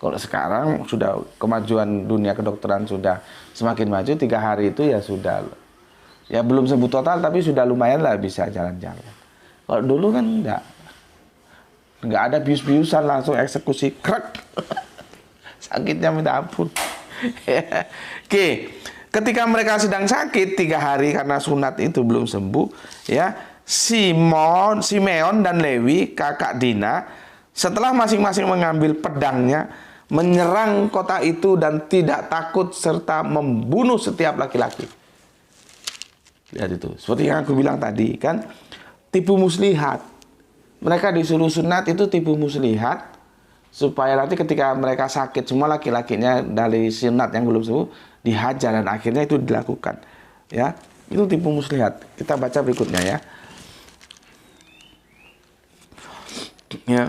Kalau sekarang sudah kemajuan dunia kedokteran sudah semakin maju, 3 hari itu ya sudah. Ya belum sembuh total tapi sudah lumayan lah bisa jalan-jalan. Kalau dulu kan enggak ada bius-biusan, langsung eksekusi krek. Sakitnya minta ampun. Oke. Ketika mereka sedang sakit 3 hari karena sunat itu belum sembuh, ya. Simeon dan Lewi, kakak Dina, setelah masing-masing mengambil pedangnya, menyerang kota itu dan tidak takut serta membunuh setiap laki-laki. Lihat itu, seperti yang aku bilang tadi kan, tipu muslihat. Mereka disuruh sunat itu tipu muslihat, supaya nanti ketika mereka sakit semua laki-lakinya dari sunat yang belum sembuh dihajar, dan akhirnya itu dilakukan. Ya, itu tipu muslihat. Kita baca berikutnya ya. Ya.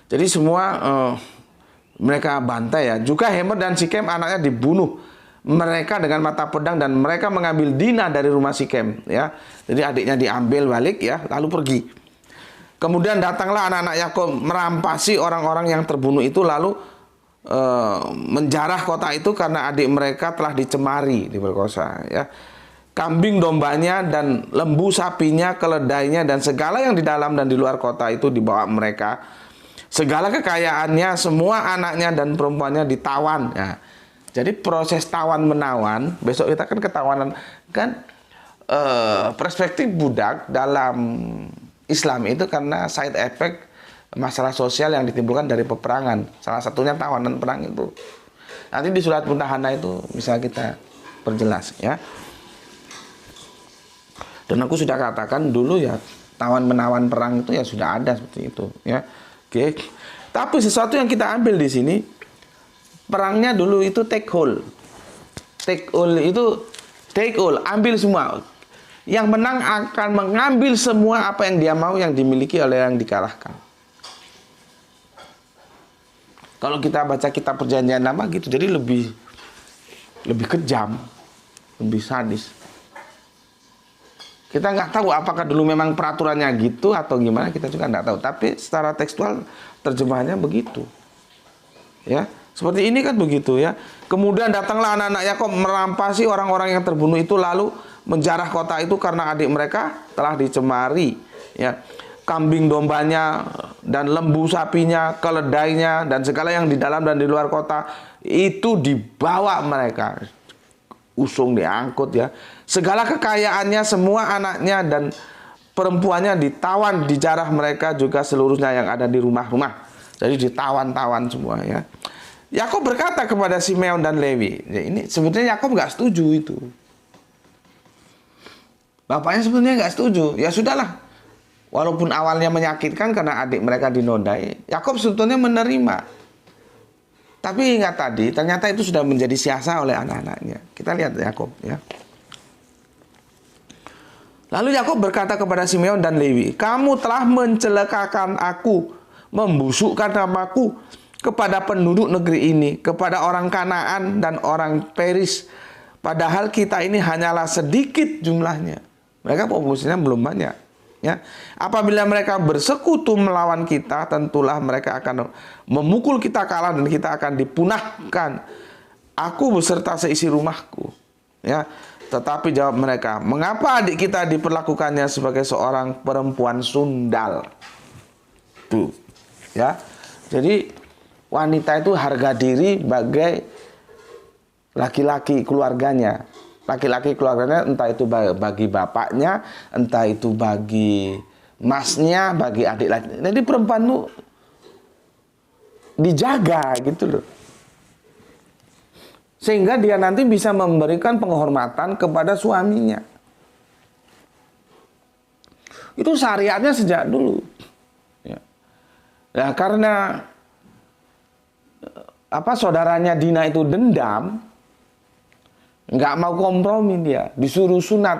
Jadi semua mereka bantai ya. Juga Hemer dan Sikem anaknya dibunuh mereka dengan mata pedang, dan mereka mengambil Dina dari rumah Sikem ya. Jadi adiknya diambil balik ya, lalu pergi. Kemudian datanglah anak-anak Yakub merampasi orang-orang yang terbunuh itu, lalu menjarah kota itu karena adik mereka telah dicemari, diperkosa ya. Kambing dombanya dan lembu sapinya, keledainya, dan segala yang di dalam dan di luar kota itu dibawa mereka. Segala kekayaannya, semua anaknya dan perempuannya ditawan. Ya. Jadi proses tawan-menawan, besok kita kan ketawanan. Kan perspektif budak dalam Islam itu karena side effect masalah sosial yang ditimbulkan dari peperangan. Salah satunya tawanan perang itu. Nanti di surat Mumtahanah itu bisa kita perjelas ya. Dan aku sudah katakan dulu ya, tawan-menawan perang itu ya sudah ada seperti itu ya. Oke. Tapi sesuatu yang kita ambil di sini, perangnya dulu itu take hold. Take hold itu take hold, ambil semua. Yang menang akan mengambil semua apa yang dia mau yang dimiliki oleh yang dikalahkan. Kalau kita baca kitab Perjanjian Lama gitu, jadi lebih kejam, lebih sadis. Kita nggak tahu apakah dulu memang peraturannya gitu atau gimana, kita juga nggak tahu. Tapi secara tekstual terjemahannya begitu. Ya, seperti ini kan begitu ya. Kemudian datanglah anak-anak Yakub merampasi orang-orang yang terbunuh itu, lalu menjarah kota itu karena adik mereka telah dicemari. Ya, kambing dombanya dan lembu sapinya, keledainya, dan segala yang di dalam dan di luar kota itu dibawa mereka. Usung diangkut ya. Segala kekayaannya, semua anaknya dan perempuannya ditawan, dijarah mereka juga seluruhnya yang ada di rumah-rumah. Jadi ditawan-tawan semua ya. Yakub berkata kepada Simeon dan Lewi, ya ini sebetulnya Yakub nggak setuju itu. Bapaknya sebetulnya nggak setuju. Ya sudahlah. Walaupun awalnya menyakitkan karena adik mereka dinodai, Yakub sebetulnya menerima. Tapi ingat tadi, ternyata itu sudah menjadi siasa oleh anak-anaknya. Kita lihat Yakub ya. Lalu Yakub berkata kepada Simeon dan Lewi, kamu telah mencelakakan aku, membusukkan namaku kepada penduduk negeri ini, kepada orang Kanaan dan orang Peris. Padahal kita ini hanyalah sedikit jumlahnya. Mereka populasinya belum banyak. Ya. Apabila mereka bersekutu melawan kita, tentulah mereka akan memukul kita kalah dan kita akan dipunahkan. Aku beserta seisi rumahku. Ya. Tetapi jawab mereka, mengapa adik kita diperlakukannya sebagai seorang perempuan sundal? Tuh, ya. Jadi wanita itu harga diri bagai laki-laki keluarganya. Laki-laki keluarganya entah itu bagi bapaknya, entah itu bagi masnya, bagi adik laki. Jadi perempuan itu dijaga gitu loh. Sehingga dia nanti bisa memberikan penghormatan kepada suaminya. Itu syariatnya sejak dulu. Ya. Nah, karena saudaranya Dina itu dendam, nggak mau kompromi dia, disuruh sunat.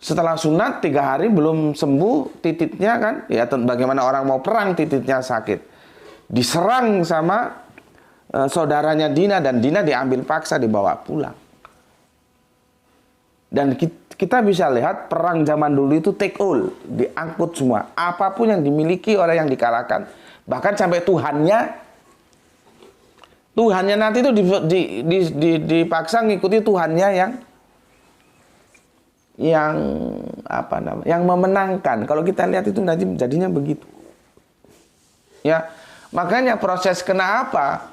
Setelah sunat 3 hari belum sembuh titiknya kan, ya bagaimana orang mau perang titiknya sakit. Diserang sama saudaranya Dina dan Dina diambil paksa dibawa pulang. Dan kita bisa lihat perang zaman dulu itu take all, diangkut semua. Apapun yang dimiliki oleh yang dikalahkan, bahkan sampai Tuhannya nanti itu dipaksa ngikuti Tuhannya yang memenangkan. Kalau kita lihat itu nanti jadinya begitu. Ya, makanya proses kenapa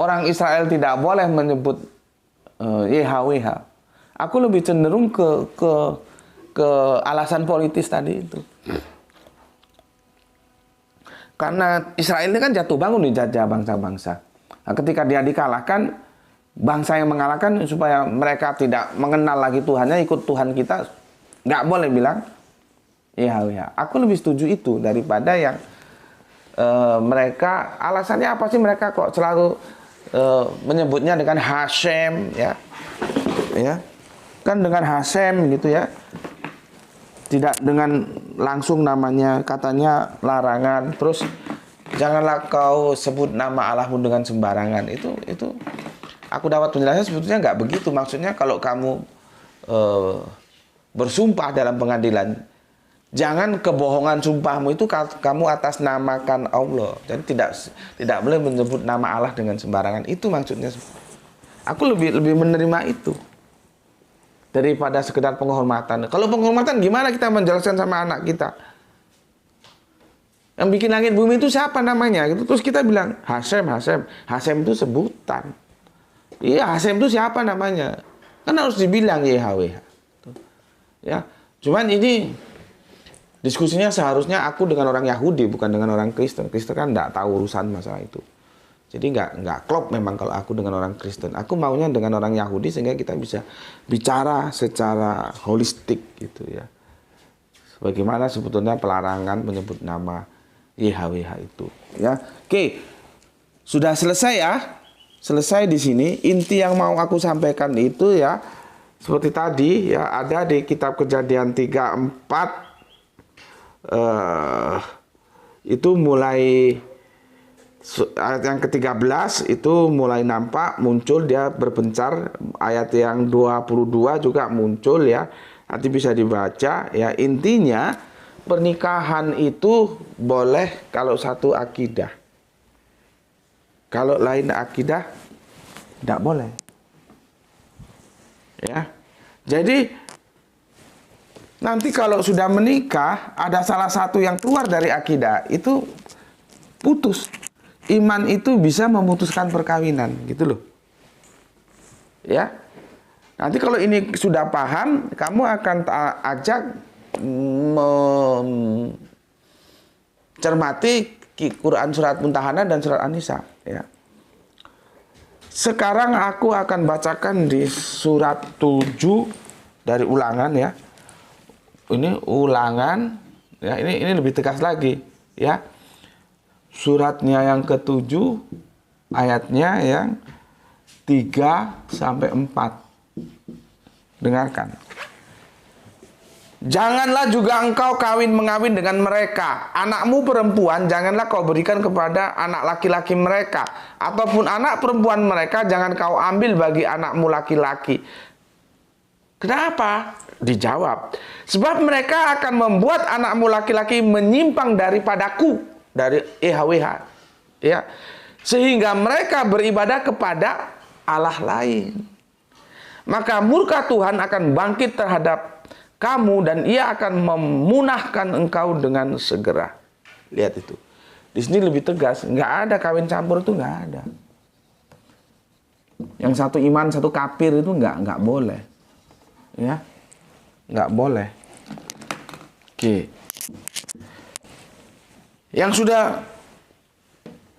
orang Israel tidak boleh menyebut YHWH. Aku lebih cenderung ke ke alasan politis tadi itu. Karena Israel ini kan jatuh bangun dijajah bangsa-bangsa. Nah, ketika dia dikalahkan, bangsa yang mengalahkan supaya mereka tidak mengenal lagi Tuhannya, ikut Tuhan kita, nggak boleh bilang Yahweh. Aku lebih setuju itu daripada yang mereka, alasannya apa sih mereka kok selalu menyebutnya dengan Hashem, ya, kan dengan Hashem gitu ya, tidak dengan langsung namanya, katanya larangan. Terus janganlah kau sebut nama Allahmu dengan sembarangan. Itu aku dapat penjelasan sebetulnya nggak begitu. Maksudnya kalau kamu bersumpah dalam pengadilan, jangan kebohongan sumpahmu itu kamu atas namakan Allah. Jadi tidak boleh menyebut nama Allah dengan sembarangan. Itu maksudnya. Aku lebih menerima itu daripada sekedar penghormatan. Kalau penghormatan gimana kita menjelaskan sama anak kita? Yang bikin langit bumi itu siapa namanya? Gitu. Terus kita bilang Hashem. Hashem itu sebutan. Iya, Hashem itu siapa namanya? Kan harus dibilang Yahweh. Ya, cuman ini diskusinya seharusnya aku dengan orang Yahudi bukan dengan orang Kristen. Kristen kan nggak tahu urusan masalah itu. Jadi nggak klop memang kalau aku dengan orang Kristen. Aku maunya dengan orang Yahudi sehingga kita bisa bicara secara holistik gitu ya. Sebagaimana sebetulnya pelarangan menyebut nama YHWH itu. Ya, oke, sudah selesai ya. Selesai di sini. Inti yang mau aku sampaikan itu ya, seperti tadi ya, ada di kitab Kejadian 3:4 itu mulai. Ayat yang ke-13 itu mulai nampak muncul, dia berpencar. Ayat yang 22 juga muncul ya. Nanti bisa dibaca ya. Intinya pernikahan itu boleh kalau satu akidah. Kalau lain akidah tidak boleh. Ya. Jadi nanti kalau sudah menikah ada salah satu yang keluar dari akidah, itu putus. Iman itu bisa memutuskan perkawinan, gitu loh. Ya. Nanti kalau ini sudah paham, kamu akan ajak mencermati Quran surat Mumtahanah dan surat An-Nisa, ya. Sekarang aku akan bacakan di surat 7 dari Ulangan ya. Ini Ulangan, ya, ini lebih tegas lagi, ya. Suratnya yang ke-7, ayatnya yang 3-4. Dengarkan. Janganlah juga engkau mengawin dengan mereka. Anakmu perempuan janganlah kau berikan kepada anak laki-laki mereka. Ataupun anak perempuan mereka jangan kau ambil bagi anakmu laki-laki. Kenapa? Dijawab. Sebab mereka akan membuat anakmu laki-laki menyimpang daripadaku. Dari EHWH, ya, sehingga mereka beribadah kepada Allah lain. Maka murka Tuhan akan bangkit terhadap kamu dan ia akan memunahkan engkau dengan segera. Lihat itu. Di sini lebih tegas, nggak ada kawin campur, itu nggak ada. Yang satu iman, satu kafir itu nggak boleh, ya, nggak boleh. Oke. Yang sudah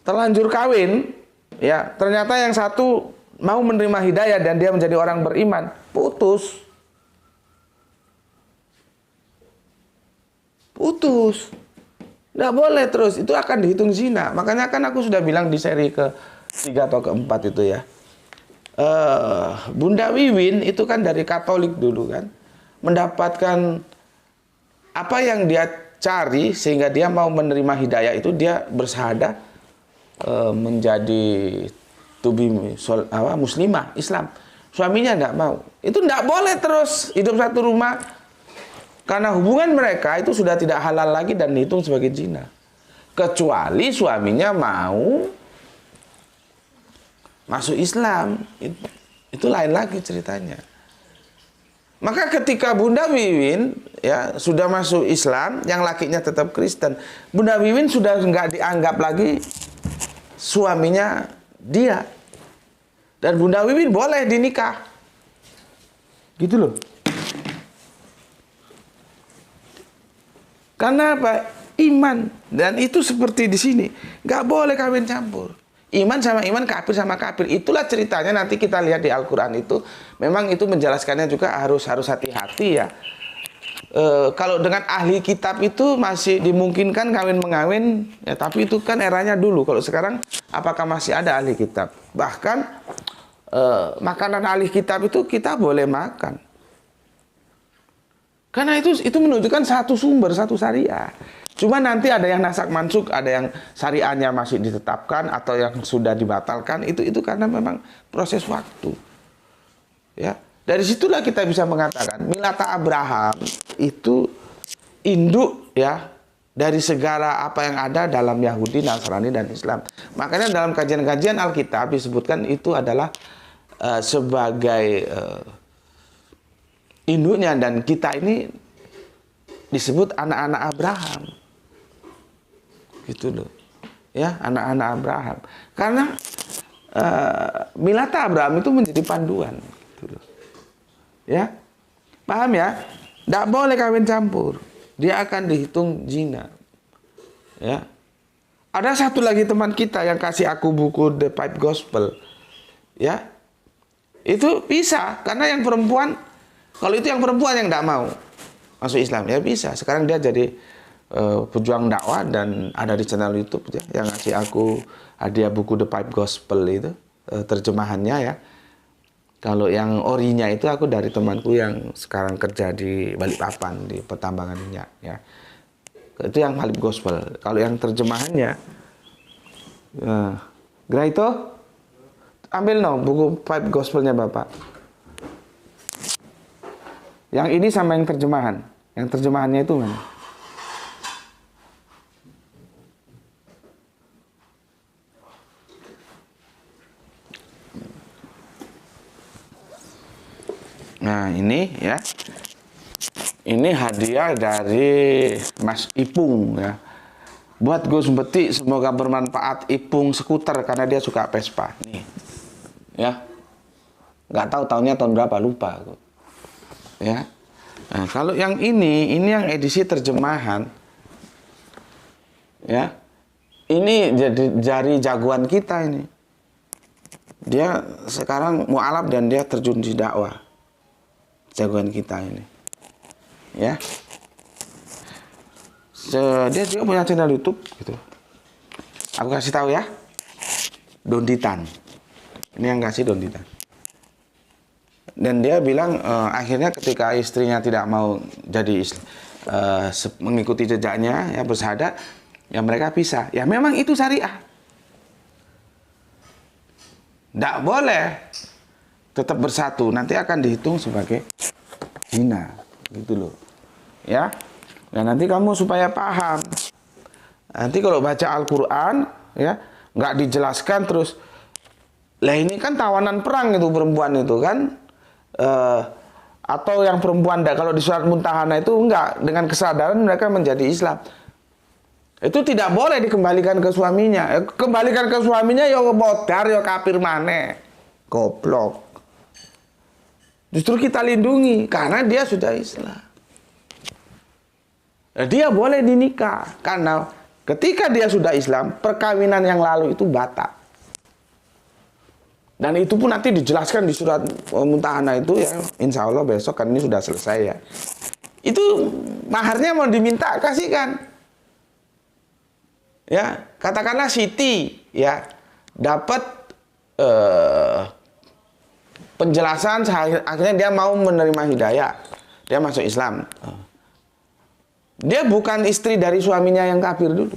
terlanjur kawin, ya, ternyata yang satu mau menerima hidayah dan dia menjadi orang beriman, putus. Nggak boleh terus, itu akan dihitung zina. Makanya kan aku sudah bilang di seri ke-3 atau ke-4 itu ya. Bunda Wiwin itu kan dari Katolik dulu kan, mendapatkan apa yang dia cari sehingga dia mau menerima hidayah itu, dia bersyahadah menjadi muslimah Islam. Suaminya tidak mau. Itu tidak boleh terus hidup satu rumah, karena hubungan mereka itu sudah tidak halal lagi dan dihitung sebagai zina. Kecuali suaminya mau masuk Islam, itu lain lagi ceritanya. Maka ketika Bunda Wiwin ya sudah masuk Islam, yang lakinya tetap Kristen, Bunda Wiwin sudah nggak dianggap lagi suaminya dia, dan Bunda Wiwin boleh dinikah, gitu loh. Karena apa? Iman. Dan itu seperti di sini, nggak boleh kawin campur. Iman sama iman, kafir sama kafir. Itulah ceritanya nanti kita lihat di Al-Quran itu. Memang itu menjelaskannya juga harus hati-hati ya. Kalau dengan ahli kitab itu masih dimungkinkan kawin mengawin, ya, tapi itu kan eranya dulu. Kalau sekarang, apakah masih ada ahli kitab? Bahkan makanan ahli kitab itu kita boleh makan, karena itu menunjukkan satu sumber, satu syariah. Cuma nanti ada yang nasak mansuk, ada yang syariahnya masih ditetapkan atau yang sudah dibatalkan. Itu karena memang proses waktu. Ya. Dari situlah kita bisa mengatakan Milata Abraham itu induk ya dari segala apa yang ada dalam Yahudi, Nasrani dan Islam. Makanya dalam kajian-kajian Alkitab disebutkan itu adalah sebagai induknya, dan kita ini disebut anak-anak Abraham. Gitu loh. Ya, anak-anak Abraham. Karena Milata Abraham itu menjadi panduan, gitu loh. Ya, paham ya? Tidak boleh kawin campur, dia akan dihitung zina. Ya, ada satu lagi teman kita yang kasih aku buku The Pipe Gospel. Ya, itu bisa karena yang perempuan, kalau itu yang perempuan yang tidak mau masuk Islam, ya bisa. Sekarang dia jadi pejuang dakwah dan ada di channel YouTube ya, yang ngasih aku hadiah buku The Pipe Gospel itu terjemahannya ya. Kalau yang orinya itu aku dari temanku yang sekarang kerja di Balikpapan di pertambangan minyak ya. Itu yang Pipe Gospel. Kalau yang terjemahannya Graito, ambil no buku Pipe Gospelnya Bapak. Yang ini sama yang terjemahan. Yang terjemahannya itu mana? Nah ini ya, ini hadiah dari Mas Ipung ya. Buat Gus Beti, semoga bermanfaat. Ipung skuter karena dia suka Vespa. Nih, ya. Nggak tahu tahunnya tahun berapa, lupa. Ya. Nah, kalau yang ini yang edisi terjemahan. Ya. Ini jadi jari jagoan kita ini. Dia sekarang mu'alaf dan dia terjun di dakwah. Jagoan kita ini, ya. Dia juga punya channel YouTube, gitu. Aku kasih tahu ya, Donditan. Ini yang kasih Donditan. Dan dia bilang akhirnya ketika istrinya tidak mau jadi mengikuti jejaknya, ya bersyahadat, ya mereka pisah. Ya memang itu syariah. Tidak boleh tetap bersatu, nanti akan dihitung sebagai zina, gitu loh, ya. Nah nanti kamu supaya paham, nanti kalau baca Al-Quran, ya nggak dijelaskan terus, lah ini kan tawanan perang itu perempuan itu kan, atau yang perempuan kalau di surat Muntahana itu enggak, dengan kesadaran mereka menjadi Islam, itu tidak boleh dikembalikan ke suaminya. Kembalikan ke suaminya ya bodar ya kafir maneh, goblok. Justru kita lindungi karena dia sudah Islam. Dia boleh dinikah karena ketika dia sudah Islam, perkawinan yang lalu itu batal. Dan itu pun nanti dijelaskan di surat Muntahana itu ya, insya Allah besok kan ini sudah selesai ya. Itu maharnya mau diminta kasihkan. Ya, katakanlah Siti ya dapat penjelasan, akhirnya dia mau menerima hidayah, dia masuk Islam. Dia bukan istri dari suaminya yang kafir dulu,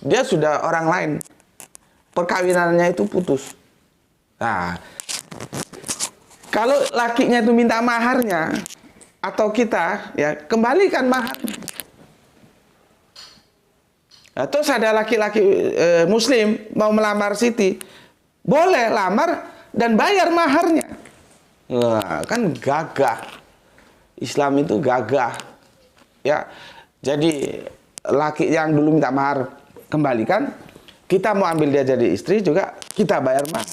dia sudah orang lain, perkawinannya itu putus. Nah, kalau lakinya itu minta maharnya atau kita ya kembalikan mahar. Nah, terus ada laki-laki Muslim mau melamar Siti, boleh lamar dan bayar maharnya. Nah, kan gagah. Islam itu gagah. Ya. Jadi laki yang dulu minta mahar kembalikan, kita mau ambil dia jadi istri juga kita bayar mahar.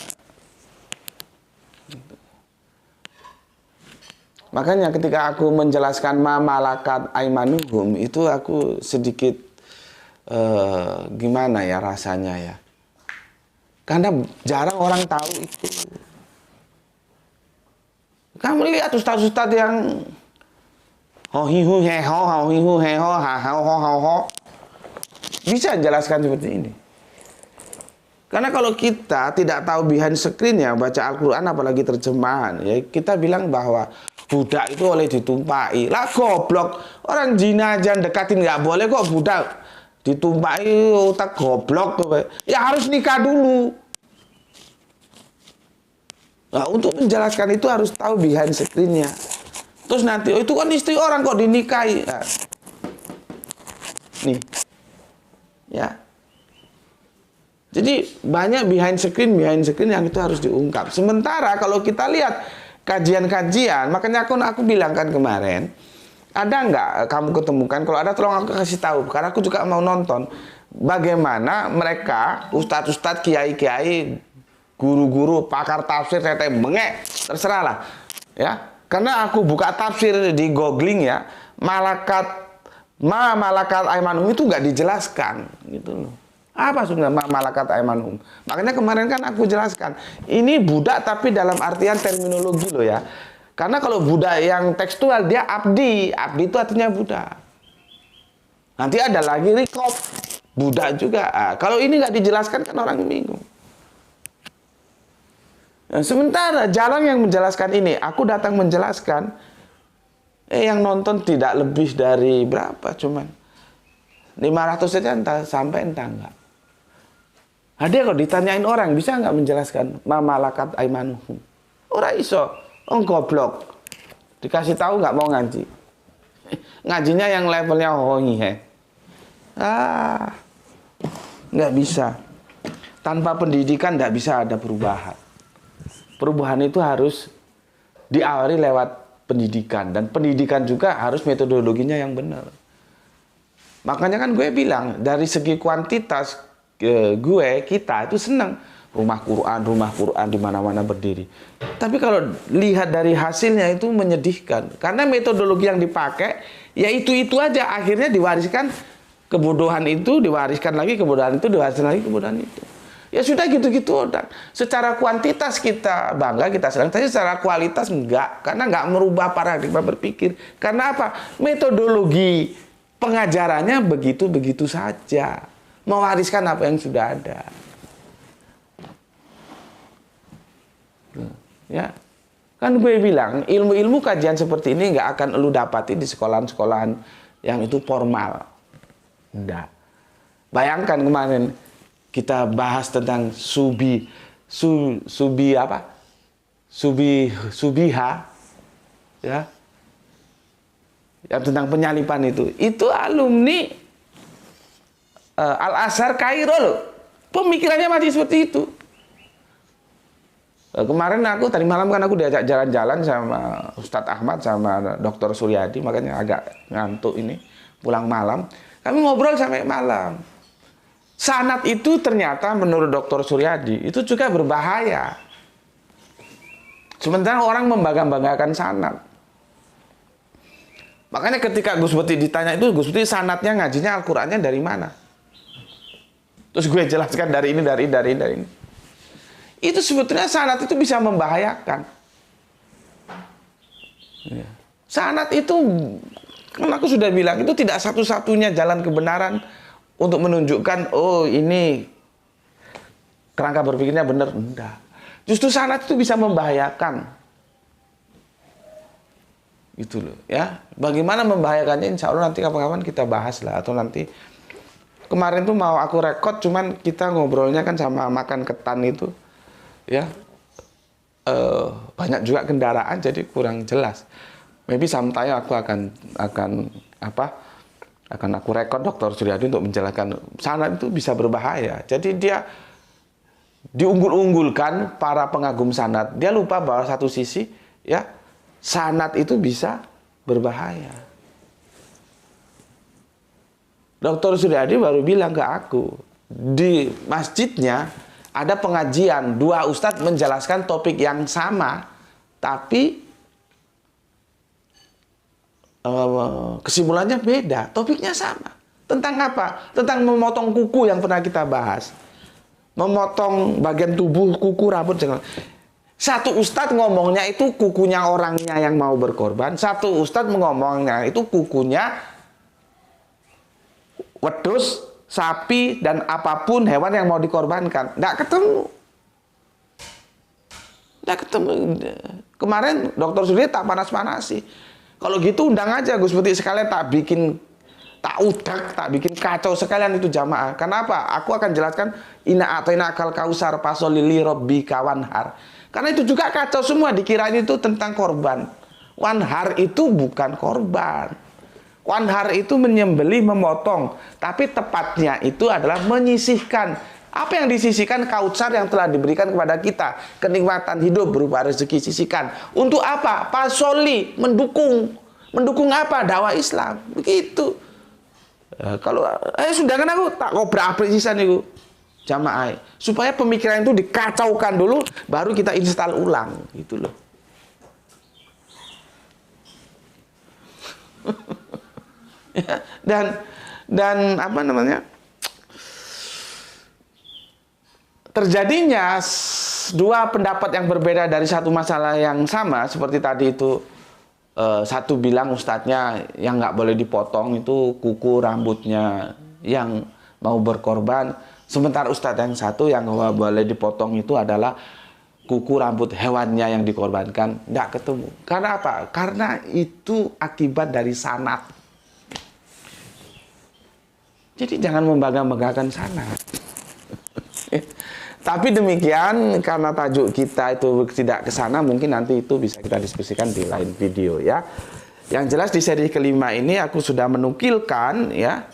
Makanya ketika aku menjelaskan ma malakat aimanuhum itu aku sedikit gimana ya rasanya ya. Karena jarang orang tahu itu. Kamu lihat ustaz-ustaz yang hohihu heho hohihu heho ha bisa jelaskan seperti ini. Karena kalau kita tidak tahu behind screen-nya baca Al-Qur'an apalagi terjemahan, ya kita bilang bahwa budak itu oleh ditumpai. Lah goblok, orang zina aja dekatin nggak boleh kok budak ditumpai otak goblok tuh. Ya harus nikah dulu. Nah, untuk menjelaskan itu harus tahu behind screen-nya. Terus nanti, oh itu kan istri orang kok dinikahi. Nah, nih. Ya. Jadi banyak behind screen yang itu harus diungkap. Sementara kalau kita lihat kajian-kajian, makanya aku bilang kan kemarin, ada nggak kamu ketemukan? Kalau ada tolong aku kasih tahu, karena aku juga mau nonton bagaimana mereka ustadz-ustadz, kiai-kiai, guru-guru, pakar tafsir, tete bengek, terserah lah, ya. Karena aku buka tafsir di googling ya, malakat aimanum itu nggak dijelaskan, gitu loh. Apa sebenarnya malakat aimanum? Makanya kemarin kan aku jelaskan, ini budak tapi dalam artian terminologi loh ya. Karena kalau budak yang tekstual dia abdi itu artinya budak. Nanti ada lagi rikob, budak juga. Kalau ini nggak dijelaskan kan orang bingung. Nah, sementara jarang yang menjelaskan ini. Aku datang menjelaskan, yang nonton tidak lebih dari berapa, cuman 500 saja entah sampai entah enggak. Ada kok ditanyain orang, bisa nggak menjelaskan malakat aimanuhum? Ora iso, goblok. Dikasih tahu nggak mau ngaji. Ngajinya yang levelnya hongi, nggak bisa. Tanpa pendidikan nggak bisa ada perubahan. Perubahan itu harus diawali lewat pendidikan, dan pendidikan juga harus metodologinya yang benar. Makanya kan gue bilang dari segi kuantitas kita itu senang rumah Quran di mana-mana berdiri. Tapi kalau lihat dari hasilnya itu menyedihkan, karena metodologi yang dipakai ya itu aja, akhirnya diwariskan kebodohan itu, diwariskan lagi kebodohan itu, diwariskan lagi kebodohan itu. Ya sudah gitu-gitu udah. Secara kuantitas kita bangga, kita senang, tapi secara kualitas enggak, karena enggak merubah paradigma berpikir. Karena apa? Metodologi pengajarannya begitu-begitu saja. Mewariskan apa yang sudah ada. Ya. Kan gue bilang, ilmu-ilmu kajian seperti ini nggak akan lu dapati di sekolahan-sekolahan yang itu formal. Enggak. Bayangkan kemarin kita bahas tentang subiha, ya, yang tentang penyalipan itu alumni Al-Azhar Kairo loh, pemikirannya masih seperti itu. Kemarin tadi malam kan aku diajak jalan-jalan sama Ustadz Ahmad sama Dr. Suryadi, makanya agak ngantuk ini, pulang malam. Kami ngobrol sampai malam. Sanad itu ternyata menurut Dr. Suryadi itu juga berbahaya. Sementara orang membangga-banggakan sanad. Makanya ketika Gus Beti ditanya itu, Gus Beti sanadnya ngajinya Al-Qur'annya dari mana? Terus gue jelaskan dari ini. Itu sebetulnya sanad itu bisa membahayakan. Sanad itu, kan aku sudah bilang, itu tidak satu-satunya jalan kebenaran untuk menunjukkan, oh ini kerangka berpikirnya benar. Enggak. Justru sanad itu bisa membahayakan. Gitu loh, ya. Bagaimana membahayakannya, insya Allah nanti kapan-kapan kita bahas lah, atau nanti kemarin tuh mau aku rekod, cuman kita ngobrolnya kan sama makan ketan itu, ya, banyak juga kendaraan, jadi kurang jelas. Maybe sometime aku akan aku rekod Dr. Suryadi untuk menjelaskan sanad itu bisa berbahaya. Jadi dia diunggul-unggulkan para pengagum sanad. Dia lupa bahwa satu sisi, ya, sanad itu bisa berbahaya. Dr. Suryadi baru bilang ke aku, di masjidnya ada pengajian, 2 ustadz menjelaskan topik yang sama, tapi kesimpulannya beda, topiknya sama. Tentang apa? Tentang memotong kuku yang pernah kita bahas. Memotong bagian tubuh, kuku, rambut. Satu ustadz ngomongnya itu kukunya orangnya yang mau berkorban. Satu ustadz ngomongnya itu kukunya wedus, sapi, dan apapun hewan yang mau dikorbankan. Nggak ketemu. Nggak ketemu. Kemarin Dr. Surya tak panas-panasi. Kalau gitu undang aja Gus Putih sekalian tak bikin, tak udak, tak bikin kacau sekalian itu jamaah. Kenapa? Aku akan jelaskan inna a'tayna kal kausar fasholli li rabbika wanhar. Karena itu juga kacau semua, dikirain itu tentang korban. Wanhar itu bukan korban. Wanhar itu menyembelih, memotong. Tapi tepatnya itu adalah menyisihkan. Apa yang disisihkan? Kautsar yang telah diberikan kepada kita. Kenikmatan hidup berupa rezeki sisihkan. Untuk apa? Fasholli, mendukung. Mendukung apa? Dakwah Islam. Begitu. Kalau sudah kan aku tak kau berapresisan itu jamaah supaya pemikiran itu dikacaukan dulu baru kita install ulang gitu loh. Ya, dan apa namanya, terjadinya dua pendapat yang berbeda dari satu masalah yang sama seperti tadi itu. Satu bilang ustadznya yang nggak boleh dipotong itu kuku rambutnya yang mau berkorban, sementara ustadz yang satu yang nggak boleh dipotong itu adalah kuku rambut hewannya yang dikorbankan. Nggak ketemu. Karena apa? Karena itu akibat dari sanad. Jadi jangan membangga-banggakan sanad. Tapi demikian, karena tajuk kita itu tidak ke sana, mungkin nanti itu bisa kita diskusikan di lain video ya. Yang jelas di seri kelima ini aku sudah menukilkan ya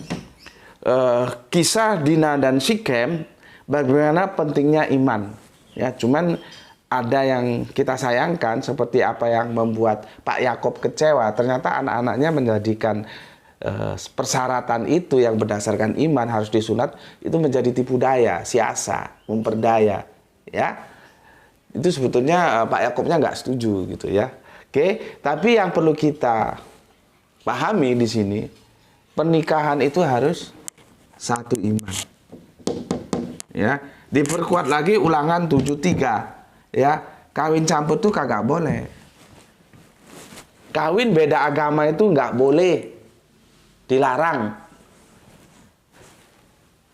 kisah Dina dan Syichem, bagaimana pentingnya iman. Ya, cuman ada yang kita sayangkan seperti apa yang membuat Pak Yakob kecewa. Ternyata anak-anaknya menjadikan persyaratan itu yang berdasarkan iman harus disunat itu menjadi tipu daya, siasa, memperdaya, ya. Itu sebetulnya Pak Yakobnya nggak setuju gitu ya. Oke, tapi yang perlu kita pahami di sini, pernikahan itu harus satu iman. Ya, diperkuat lagi Ulangan 73, ya. Kawin campur tuh kagak boleh. Kawin beda agama itu nggak boleh. Dilarang.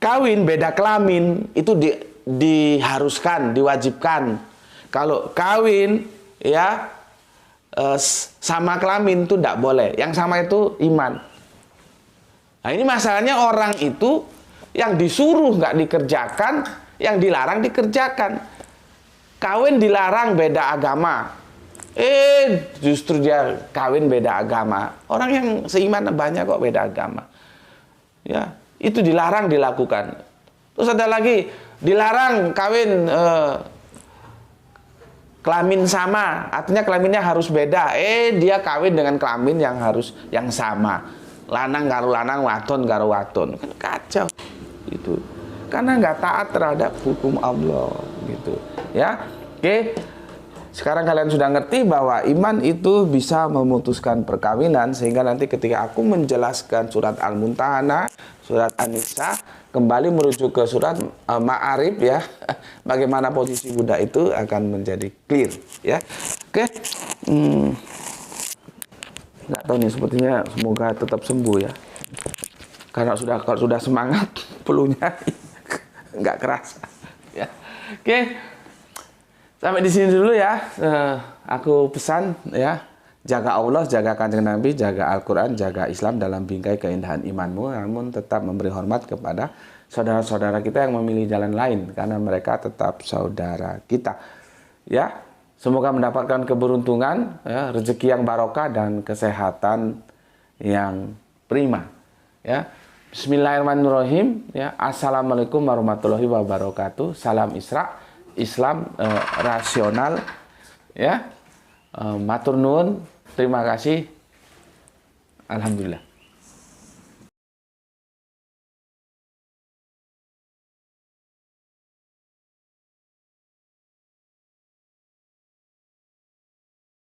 Kawin beda kelamin itu diharuskan, diwajibkan. Kalau kawin ya sama kelamin itu tidak boleh. Yang sama itu iman. Nah ini masalahnya orang itu yang disuruh nggak dikerjakan, yang dilarang dikerjakan. Kawin dilarang beda agama. Justru dia kawin beda agama. Orang yang seiman banyak kok beda agama. Ya, itu dilarang dilakukan. Terus ada lagi dilarang kawin kelamin sama, artinya kelaminnya harus beda. Dia kawin dengan kelamin yang sama. Lanang karo lanang, wadon karo wadon. Kan kacau. Gitu. Karena nggak taat terhadap hukum Allah gitu. Ya. Oke. Sekarang kalian sudah ngerti bahwa iman itu bisa memutuskan perkawinan, sehingga nanti ketika aku menjelaskan surat Al-Mumtahanah, surat An-Nisa, kembali merujuk ke surat Ma'arij ya, bagaimana posisi budak itu akan menjadi clear ya. Oke. Nggak tahu nih, sepertinya semoga tetap sembuh ya. Karena kalau sudah semangat peluhnya nggak kerasa ya. Oke. Sampai di sini dulu ya. Aku pesan ya, jaga Allah, jaga Kanjeng Nabi, jaga Al-Quran, jaga Islam dalam bingkai keindahan imanmu, namun tetap memberi hormat kepada saudara-saudara kita yang memilih jalan lain, karena mereka tetap saudara kita. Ya, semoga mendapatkan keberuntungan, ya, rezeki yang barokah dan kesehatan yang prima. Ya, Bismillahirrahmanirrahim. Ya, Assalamualaikum warahmatullahi wabarakatuh. Salam Islam rasional ya. Matur nuwun, terima kasih. Alhamdulillah.